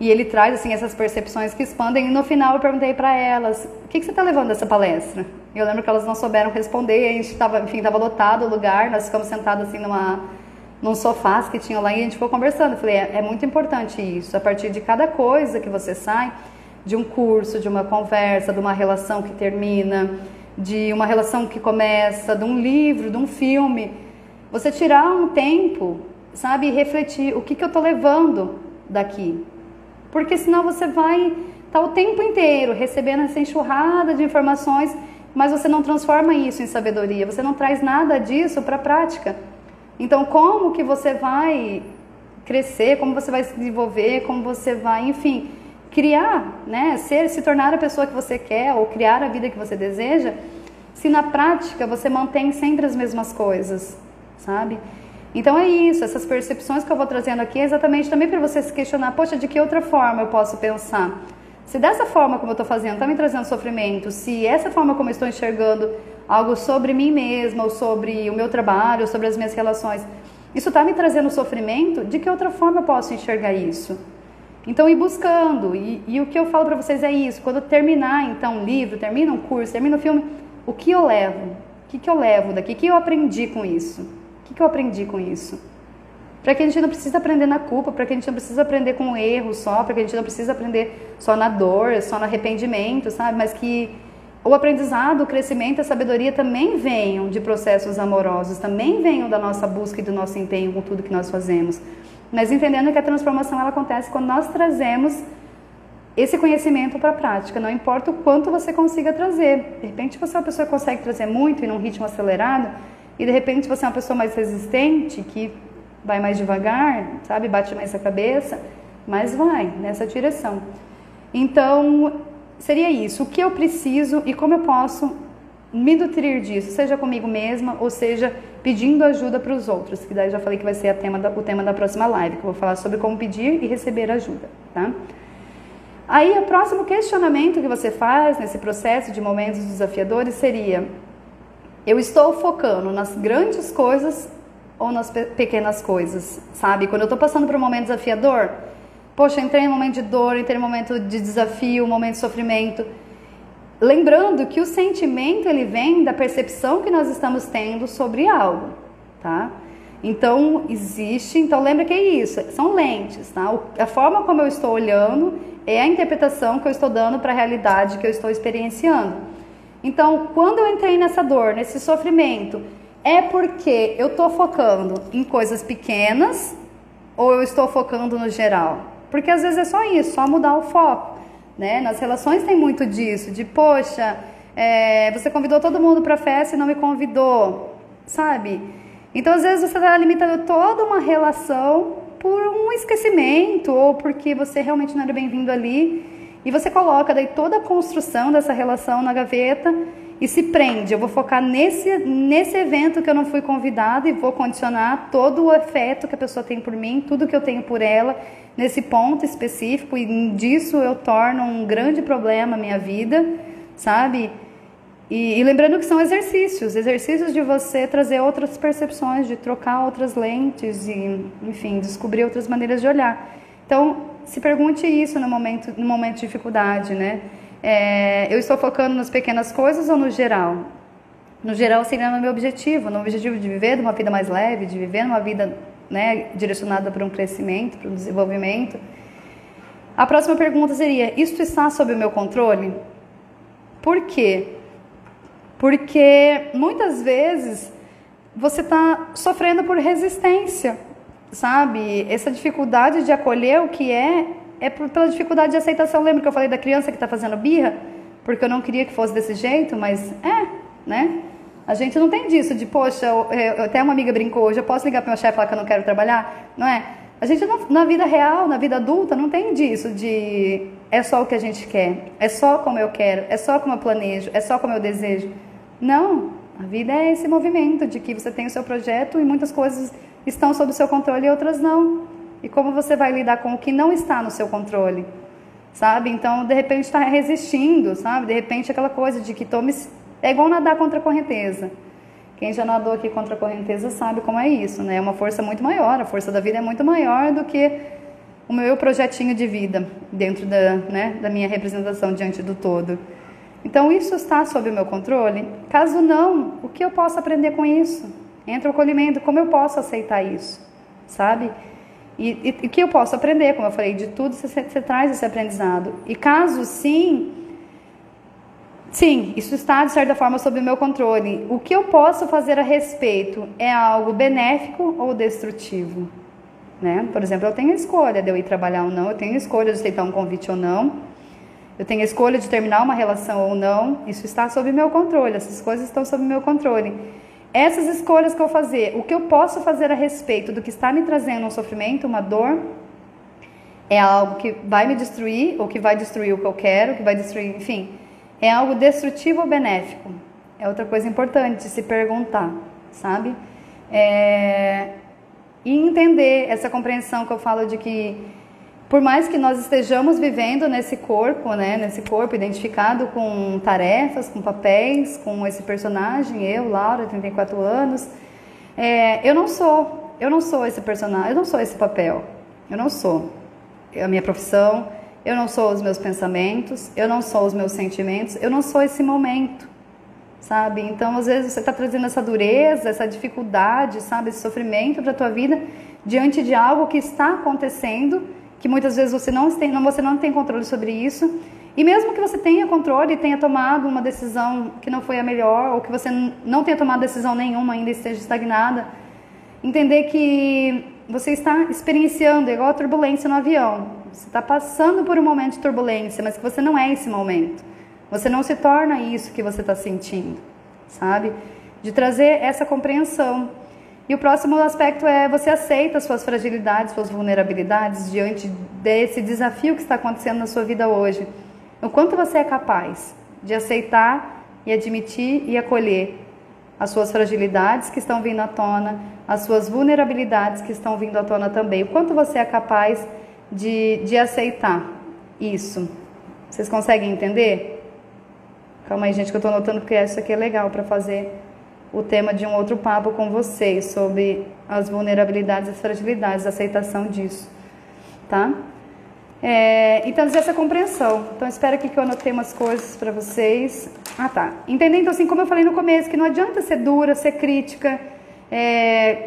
e ele traz assim essas percepções que expandem, e no final eu perguntei para elas, o que você está levando dessa palestra? Eu lembro que elas não souberam responder, a gente estava, enfim, estava lotado o lugar, nós ficamos sentados assim num sofá que tinha lá, e a gente ficou conversando. Eu falei, é muito importante isso, a partir de cada coisa que você sai, de um curso, de uma conversa, de uma relação que termina, de uma relação que começa, de um livro, de um filme, você tirar um tempo, sabe, e refletir, o que eu estou levando daqui? Porque senão você vai estar o tempo inteiro recebendo essa enxurrada de informações, mas você não transforma isso em sabedoria, você não traz nada disso para a prática. Então, como que você vai crescer, como você vai se desenvolver, como você vai, enfim, criar, né, se tornar a pessoa que você quer ou criar a vida que você deseja, se na prática você mantém sempre as mesmas coisas, sabe? Então é isso, essas percepções que eu vou trazendo aqui é exatamente também para você se questionar, poxa, de que outra forma eu posso pensar? Se dessa forma como eu estou fazendo está me trazendo sofrimento, se essa forma como eu estou enxergando algo sobre mim mesma, ou sobre o meu trabalho, ou sobre as minhas relações, isso está me trazendo sofrimento, de que outra forma eu posso enxergar isso? Então ir buscando, e o que eu falo para vocês é isso, quando eu terminar então um livro, termina um curso, termina um filme, o que eu levo? O que eu levo daqui? O que eu aprendi com isso? O que eu aprendi com isso? Para que a gente não precisa aprender na culpa, para que a gente não precisa aprender com o erro só, para que a gente não precisa aprender só na dor, só no arrependimento, sabe? Mas que o aprendizado, o crescimento, a sabedoria também venham de processos amorosos, também venham da nossa busca e do nosso empenho com tudo que nós fazemos. Mas entendendo que a transformação ela acontece quando nós trazemos esse conhecimento para a prática, não importa o quanto você consiga trazer. De repente você é uma pessoa que consegue trazer muito e num ritmo acelerado, e de repente você é uma pessoa mais resistente, que vai mais devagar, sabe, bate mais a cabeça, mas vai nessa direção. Então, seria isso, o que eu preciso e como eu posso me nutrir disso, seja comigo mesma, ou seja, pedindo ajuda para os outros, que daí já falei que vai ser o tema da próxima live, que eu vou falar sobre como pedir e receber ajuda, tá? Aí, o próximo questionamento que você faz nesse processo de momentos desafiadores seria: eu estou focando nas grandes coisas ou nas pequenas coisas, sabe? Quando eu estou passando por um momento desafiador, poxa, entrei em um momento de dor, entrei em um momento de desafio, um momento de sofrimento. Lembrando que o sentimento, ele vem da percepção que nós estamos tendo sobre algo, tá? Então, lembra que é isso, são lentes, tá? A forma como eu estou olhando é a interpretação que eu estou dando para a realidade que eu estou experienciando. Então, quando eu entrei nessa dor, nesse sofrimento, é porque eu estou focando em coisas pequenas ou eu estou focando no geral? Porque às vezes é só isso, só mudar o foco, né? Nas relações tem muito disso, de poxa, você convidou todo mundo para a festa e não me convidou, sabe? Então às vezes você está limitando toda uma relação por um esquecimento ou porque você realmente não era bem-vindo ali. E você coloca daí toda a construção dessa relação na gaveta e se prende. Eu vou focar nesse evento que eu não fui convidada e vou condicionar todo o afeto que a pessoa tem por mim, tudo que eu tenho por ela, nesse ponto específico, e disso eu torno um grande problema a minha vida, sabe? E lembrando que são exercícios de você trazer outras percepções, de trocar outras lentes e, enfim, descobrir outras maneiras de olhar. Então, se pergunte isso no momento de dificuldade, né? Eu estou focando nas pequenas coisas ou no geral? No geral seria no meu objetivo, no objetivo de viver uma vida mais leve, de viver uma vida, né, direcionada para um crescimento, para um desenvolvimento. A próxima pergunta seria: isto está sob o meu controle? Por quê? Porque muitas vezes você está sofrendo por resistência, sabe? Essa dificuldade de acolher o que pela dificuldade de aceitação. Lembra que eu falei da criança que está fazendo birra? Porque eu não queria que fosse desse jeito, mas né? A gente não tem disso de, poxa, até uma amiga brincou hoje, eu posso ligar para o meu chefe e falar que eu não quero trabalhar? Não é? A gente na vida real, na vida adulta, não tem disso de é só o que a gente quer, é só como eu quero, é só como eu planejo, é só como eu desejo. Não, a vida é esse movimento de que você tem o seu projeto e muitas coisas estão sob o seu controle e outras não. E como você vai lidar com o que não está no seu controle, sabe? Então, de repente, está resistindo, sabe? De repente, aquela coisa de que é igual nadar contra a correnteza. Quem já nadou aqui contra a correnteza sabe como é isso, né? É uma força muito maior, a força da vida é muito maior do que o meu projetinho de vida dentro da minha representação diante do todo. Então, isso está sob o meu controle? Caso não, o que eu posso aprender com isso? Entra o acolhimento, como eu posso aceitar isso, sabe? E o que eu posso aprender? Como eu falei, de tudo você traz esse aprendizado. E caso sim, isso está de certa forma sob o meu controle. O que eu posso fazer a respeito é algo benéfico ou destrutivo? Né? Por exemplo, eu tenho a escolha de eu ir trabalhar ou não, eu tenho a escolha de aceitar um convite ou não, eu tenho a escolha de terminar uma relação ou não. Isso está sob meu controle, essas coisas estão sob meu controle. Essas escolhas que eu vou fazer, o que eu posso fazer a respeito do que está me trazendo um sofrimento, uma dor, é algo que vai me destruir, ou que vai destruir o que eu quero, que vai destruir, enfim, é algo destrutivo ou benéfico? É outra coisa importante de se perguntar, sabe? E entender essa compreensão que eu falo de que, por mais que nós estejamos vivendo nesse corpo, né, nesse corpo identificado com tarefas, com papéis, com esse personagem, eu, Laura, 34 anos, eu não sou esse personagem, eu não sou esse papel, eu não sou a minha profissão, eu não sou os meus pensamentos, eu não sou os meus sentimentos, eu não sou esse momento, sabe? Então, às vezes, você está trazendo essa dureza, essa dificuldade, sabe, esse sofrimento para a tua vida diante de algo que está acontecendo, que muitas vezes você não tem controle sobre isso, e mesmo que você tenha controle e tenha tomado uma decisão que não foi a melhor, ou que você não tenha tomado decisão nenhuma, ainda esteja estagnada, entender que você está experienciando, igual a turbulência no avião, você está passando por um momento de turbulência, mas que você não é esse momento, você não se torna isso que você está sentindo, sabe? De trazer essa compreensão. E o próximo aspecto é você aceita suas fragilidades, suas vulnerabilidades diante desse desafio que está acontecendo na sua vida hoje. O quanto você é capaz de aceitar e admitir e acolher as suas fragilidades que estão vindo à tona, as suas vulnerabilidades que estão vindo à tona também. O quanto você é capaz de aceitar isso. Vocês conseguem entender? Calma aí, gente, que eu estou anotando porque isso aqui é legal para fazer o tema de um outro papo com vocês sobre as vulnerabilidades e as fragilidades, a aceitação disso, tá? Então, essa compreensão. Então, espero aqui que eu anotei umas coisas para vocês. Tá. Entendendo, assim, como eu falei no começo, que não adianta ser dura, ser crítica,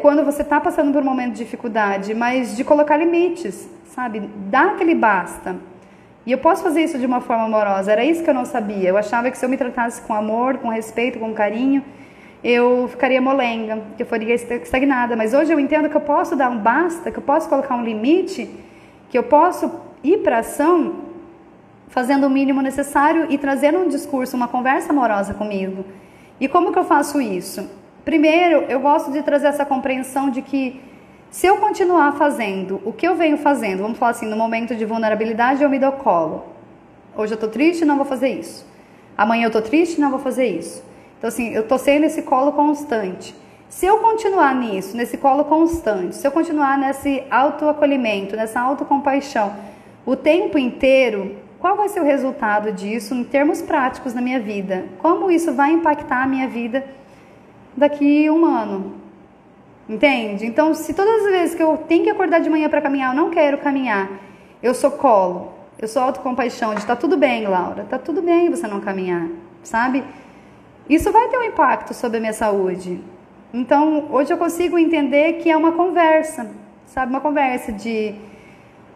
quando você está passando por um momento de dificuldade, mas de colocar limites, sabe? Dá aquele basta. E eu posso fazer isso de uma forma amorosa, era isso que eu não sabia. Eu achava que se eu me tratasse com amor, com respeito, com carinho, eu ficaria molenga, que eu ficaria estagnada. Mas hoje eu entendo que eu posso dar um basta, que eu posso colocar um limite, que eu posso ir para ação fazendo o mínimo necessário e trazendo um discurso, uma conversa amorosa comigo. E como que eu faço isso? Primeiro, eu gosto de trazer essa compreensão de que se eu continuar fazendo o que eu venho fazendo, vamos falar assim, no momento de vulnerabilidade eu me dou colo. Hoje eu tô triste, não vou fazer isso. Amanhã eu tô triste, não vou fazer isso. Então, assim, eu estou sendo esse colo constante. Se eu continuar nisso, nesse colo constante, se eu continuar nesse autoacolhimento, nessa autocompaixão, o tempo inteiro, qual vai ser o resultado disso em termos práticos na minha vida? Como isso vai impactar a minha vida daqui a um ano? Entende? Então, se todas as vezes que eu tenho que acordar de manhã para caminhar, eu não quero caminhar, eu sou colo, eu sou autocompaixão, de tá tudo bem, Laura, tá tudo bem você não caminhar, sabe? Isso vai ter um impacto sobre a minha saúde. Então, hoje eu consigo entender que é uma conversa, sabe? Uma conversa de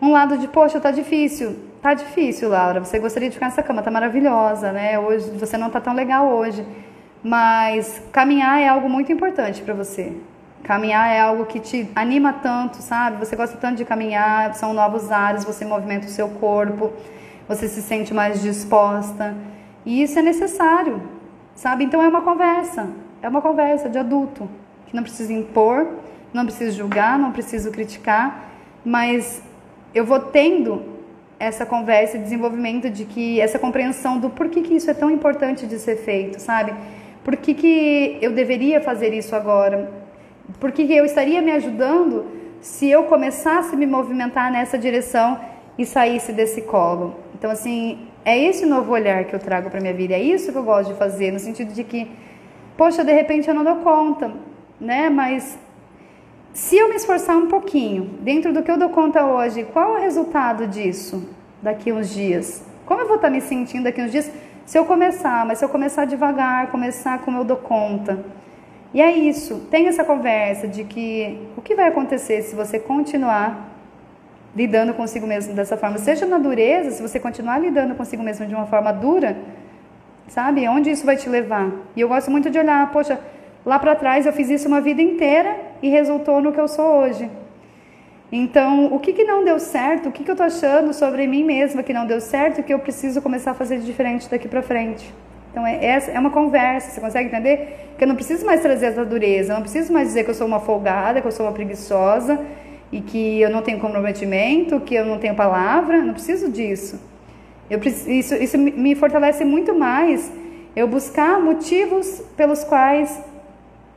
um lado de, poxa, tá difícil, Laura, você gostaria de ficar nessa cama, tá maravilhosa, né? Hoje você não tá tão legal hoje, mas caminhar é algo muito importante para você. Caminhar é algo que te anima tanto, sabe? Você gosta tanto de caminhar, são novos ares, você movimenta o seu corpo, você se sente mais disposta. E isso é necessário, sabe? Então é uma conversa de adulto, que não precisa impor, não precisa julgar, não preciso criticar, mas eu vou tendo essa conversa e desenvolvimento de que essa compreensão do porquê que isso é tão importante de ser feito, sabe? Por que eu deveria fazer isso agora? Porque eu estaria me ajudando se eu começasse a me movimentar nessa direção e saísse desse colo. Então, assim, é esse novo olhar que eu trago para minha vida, é isso que eu gosto de fazer, no sentido de que, poxa, de repente eu não dou conta, né? Mas se eu me esforçar um pouquinho, dentro do que eu dou conta hoje, qual é o resultado disso daqui uns dias? Como eu vou estar me sentindo daqui uns dias se eu começar devagar, começar como eu dou conta? E é isso, tem essa conversa de que o que vai acontecer se você continuar lidando consigo mesmo dessa forma, seja na dureza, se você continuar lidando consigo mesmo de uma forma dura, sabe, onde isso vai te levar? E eu gosto muito de olhar, poxa, lá para trás eu fiz isso uma vida inteira e resultou no que eu sou hoje. Então, o que não deu certo, o que eu tô achando sobre mim mesma que não deu certo e que eu preciso começar a fazer de diferente daqui para frente? Então, é uma conversa, você consegue entender? Que eu não preciso mais trazer essa dureza, eu não preciso mais dizer que eu sou uma folgada, que eu sou uma preguiçosa e que eu não tenho comprometimento, que eu não tenho palavra, não preciso disso. Isso me fortalece muito mais, eu buscar motivos pelos quais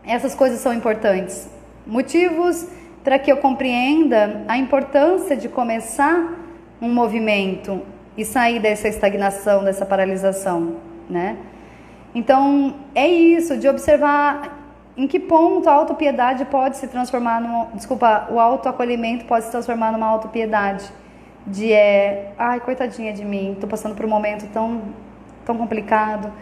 essas coisas são importantes. Motivos para que eu compreenda a importância de começar um movimento e sair dessa estagnação, dessa paralisação, né? Então, é isso, de observar em que ponto a autopiedade pode se transformar o autoacolhimento pode se transformar numa autopiedade. Ai, coitadinha de mim, tô passando por um momento tão complicado.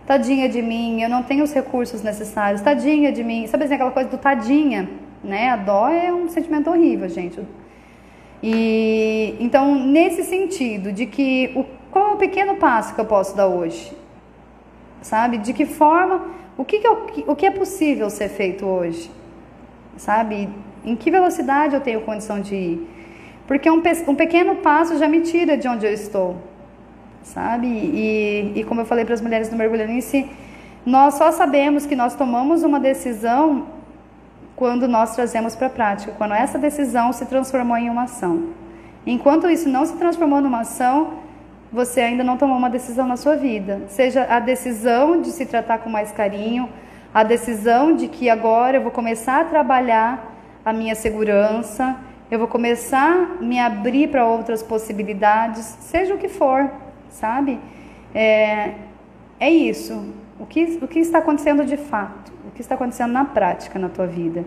Tadinha de mim, eu não tenho os recursos necessários. Tadinha de mim, sabe assim, aquela coisa do tadinha, né? A dó é um sentimento horrível, gente. E então, nesse sentido, de que qual é o pequeno passo que eu posso dar hoje? Sabe? De que forma, o que é possível ser feito hoje? Sabe? Em que velocidade eu tenho condição de ir? Porque um pequeno passo já me tira de onde eu estou, sabe? E como eu falei para as mulheres do Mergulhanice, nós só sabemos que nós tomamos uma decisão quando nós trazemos para a prática, quando essa decisão se transformou em uma ação. Enquanto isso não se transformou numa ação, você ainda não tomou uma decisão na sua vida. Seja a decisão de se tratar com mais carinho, a decisão de que agora eu vou começar a trabalhar a minha segurança, eu vou começar a me abrir para outras possibilidades, seja o que for, sabe? É isso. O que está acontecendo de fato? O que está acontecendo na prática na tua vida?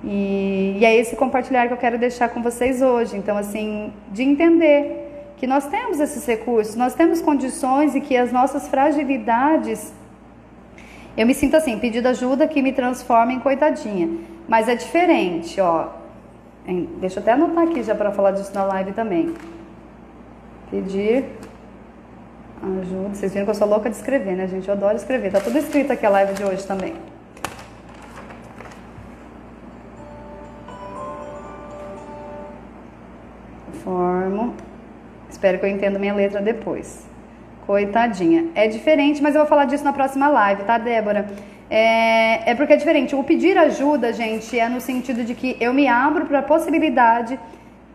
E é esse compartilhar que eu quero deixar com vocês hoje. Então, assim, de entender que nós temos esses recursos, nós temos condições e que as nossas fragilidades... Eu me sinto assim, pedindo ajuda que me transforma em coitadinha. Mas é diferente, ó. Deixa eu até anotar aqui já para falar disso na live também. Pedir ajuda. Vocês viram que eu sou louca de escrever, né, gente? Eu adoro escrever. Tá tudo escrito aqui a live de hoje também. Formo. Espero que eu entenda minha letra depois. Coitadinha. É diferente, mas eu vou falar disso na próxima live, tá, Débora? É porque é diferente. O pedir ajuda, gente, é no sentido de que eu me abro para a possibilidade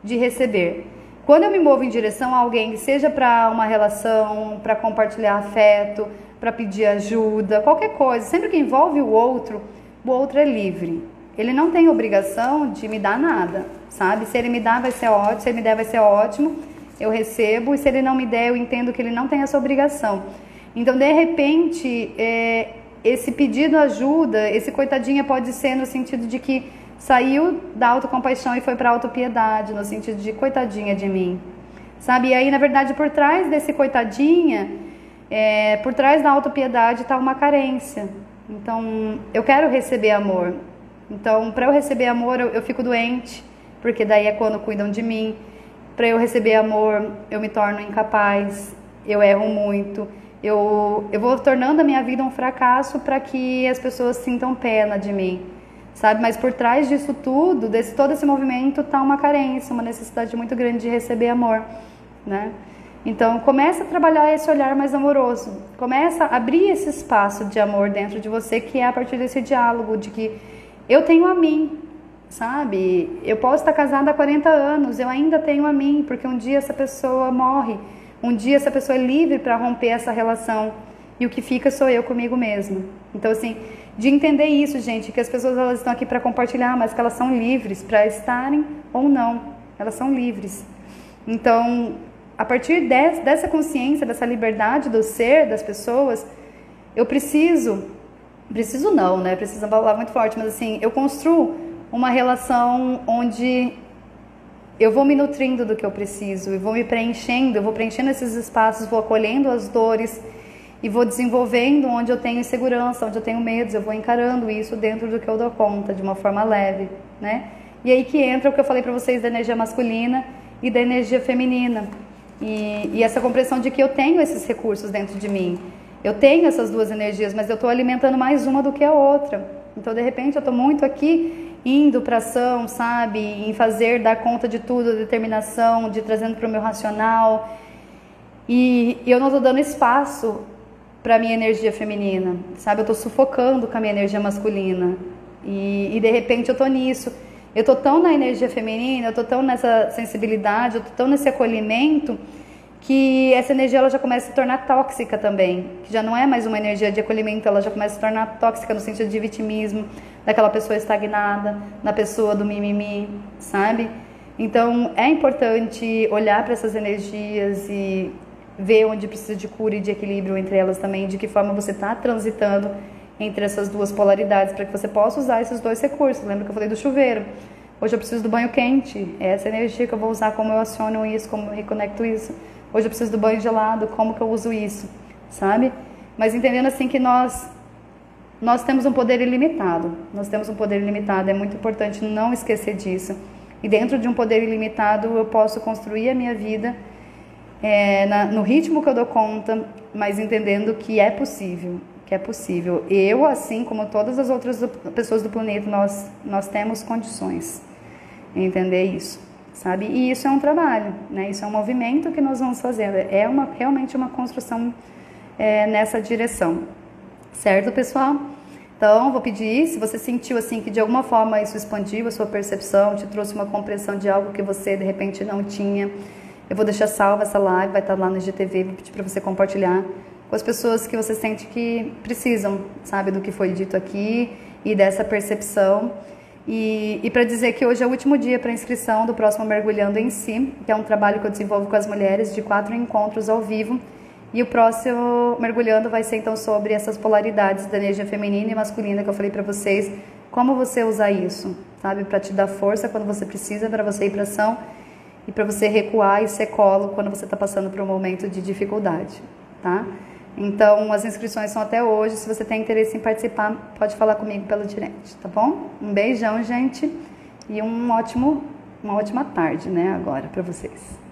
de receber. Quando eu me movo em direção a alguém, seja para uma relação, para compartilhar afeto, para pedir ajuda, qualquer coisa, sempre que envolve o outro é livre. Ele não tem obrigação de me dar nada, sabe? Se ele me dá, vai ser ótimo. Se ele me der, vai ser ótimo. eu recebo, e se ele não me der, eu entendo que ele não tem essa obrigação. Então, de repente, esse pedido ajuda, esse coitadinha pode ser no sentido de que saiu da autocompaixão e foi para a autopiedade, no sentido de coitadinha de mim, sabe? E aí, na verdade, por trás desse coitadinha, por trás da autopiedade está uma carência. Então, eu quero receber amor. Então, para eu receber amor, eu fico doente, porque daí é quando cuidam de mim. Para eu receber amor, eu me torno incapaz, eu erro muito, eu vou tornando a minha vida um fracasso para que as pessoas sintam pena de mim, sabe? Mas por trás disso tudo, todo esse movimento, está uma carência, uma necessidade muito grande de receber amor, né? Então, começa a trabalhar esse olhar mais amoroso, começa a abrir esse espaço de amor dentro de você, que é a partir desse diálogo de que eu tenho a mim, sabe? Eu posso estar casada há 40 anos, eu ainda tenho a mim, porque um dia essa pessoa morre, um dia essa pessoa é livre para romper essa relação, e o que fica sou eu comigo mesma. Então, assim, de entender isso, gente, que as pessoas elas estão aqui para compartilhar, mas que elas são livres para estarem ou não, elas são livres. Então, a partir dessa consciência, dessa liberdade do ser das pessoas, eu preciso não, né? Preciso falar muito forte, mas assim, eu construo uma relação onde eu vou me nutrindo do que eu preciso, eu vou me preenchendo, eu vou preenchendo esses espaços, vou acolhendo as dores e vou desenvolvendo onde eu tenho insegurança, onde eu tenho medos, eu vou encarando isso dentro do que eu dou conta, de uma forma leve, né? E aí que entra o que eu falei pra vocês da energia masculina e da energia feminina. E essa compreensão de que eu tenho esses recursos dentro de mim. Eu tenho essas duas energias, mas eu estou alimentando mais uma do que a outra. Então, de repente, eu estou muito aqui indo para ação, sabe? Em fazer, dar conta de tudo, determinação, de trazendo para o meu racional. E eu não estou dando espaço para a minha energia feminina, sabe? Eu estou sufocando com a minha energia masculina. E de repente, eu estou nisso. Eu estou tão na energia feminina, eu estou tão nessa sensibilidade, eu estou tão nesse acolhimento, que essa energia ela já começa a se tornar tóxica também, que já não é mais uma energia de acolhimento, ela já começa a se tornar tóxica no sentido de vitimismo, daquela pessoa estagnada, da pessoa do mimimi, sabe? Então é importante olhar para essas energias e ver onde precisa de cura e de equilíbrio entre elas também, de que forma você está transitando entre essas duas polaridades, para que você possa usar esses dois recursos. Lembra que eu falei do chuveiro? Hoje eu preciso do banho quente, é essa energia que eu vou usar, como eu aciono isso, como eu reconecto isso. Hoje eu preciso do banho gelado, como que eu uso isso, sabe? Mas entendendo assim que nós temos um poder ilimitado, é muito importante não esquecer disso. E dentro de um poder ilimitado eu posso construir a minha vida no ritmo que eu dou conta, mas entendendo que é possível. Eu, assim como todas as outras pessoas do planeta, nós temos condições de entender isso, sabe? E isso é um trabalho, né? Isso é um movimento que nós vamos fazendo, realmente uma construção nessa direção, certo, pessoal? Então, vou pedir, se você sentiu assim que de alguma forma isso expandiu a sua percepção, te trouxe uma compreensão de algo que você de repente não tinha, eu vou deixar salva essa live, vai estar lá no IGTV, vou pedir para você compartilhar com as pessoas que você sente que precisam, sabe, do que foi dito aqui e dessa percepção. E para dizer que hoje é o último dia para inscrição do próximo Mergulhando em Si, que é um trabalho que eu desenvolvo com as mulheres de 4 encontros ao vivo. E o próximo Mergulhando vai ser então sobre essas polaridades da energia feminina e masculina que eu falei para vocês, como você usar isso, sabe, para te dar força quando você precisa, para você ir para ação e para você recuar e ser colo quando você está passando por um momento de dificuldade, tá? Então, as inscrições são até hoje. Se você tem interesse em participar, pode falar comigo pelo direct, tá bom? Um beijão, gente, e uma ótima tarde, né, agora para vocês.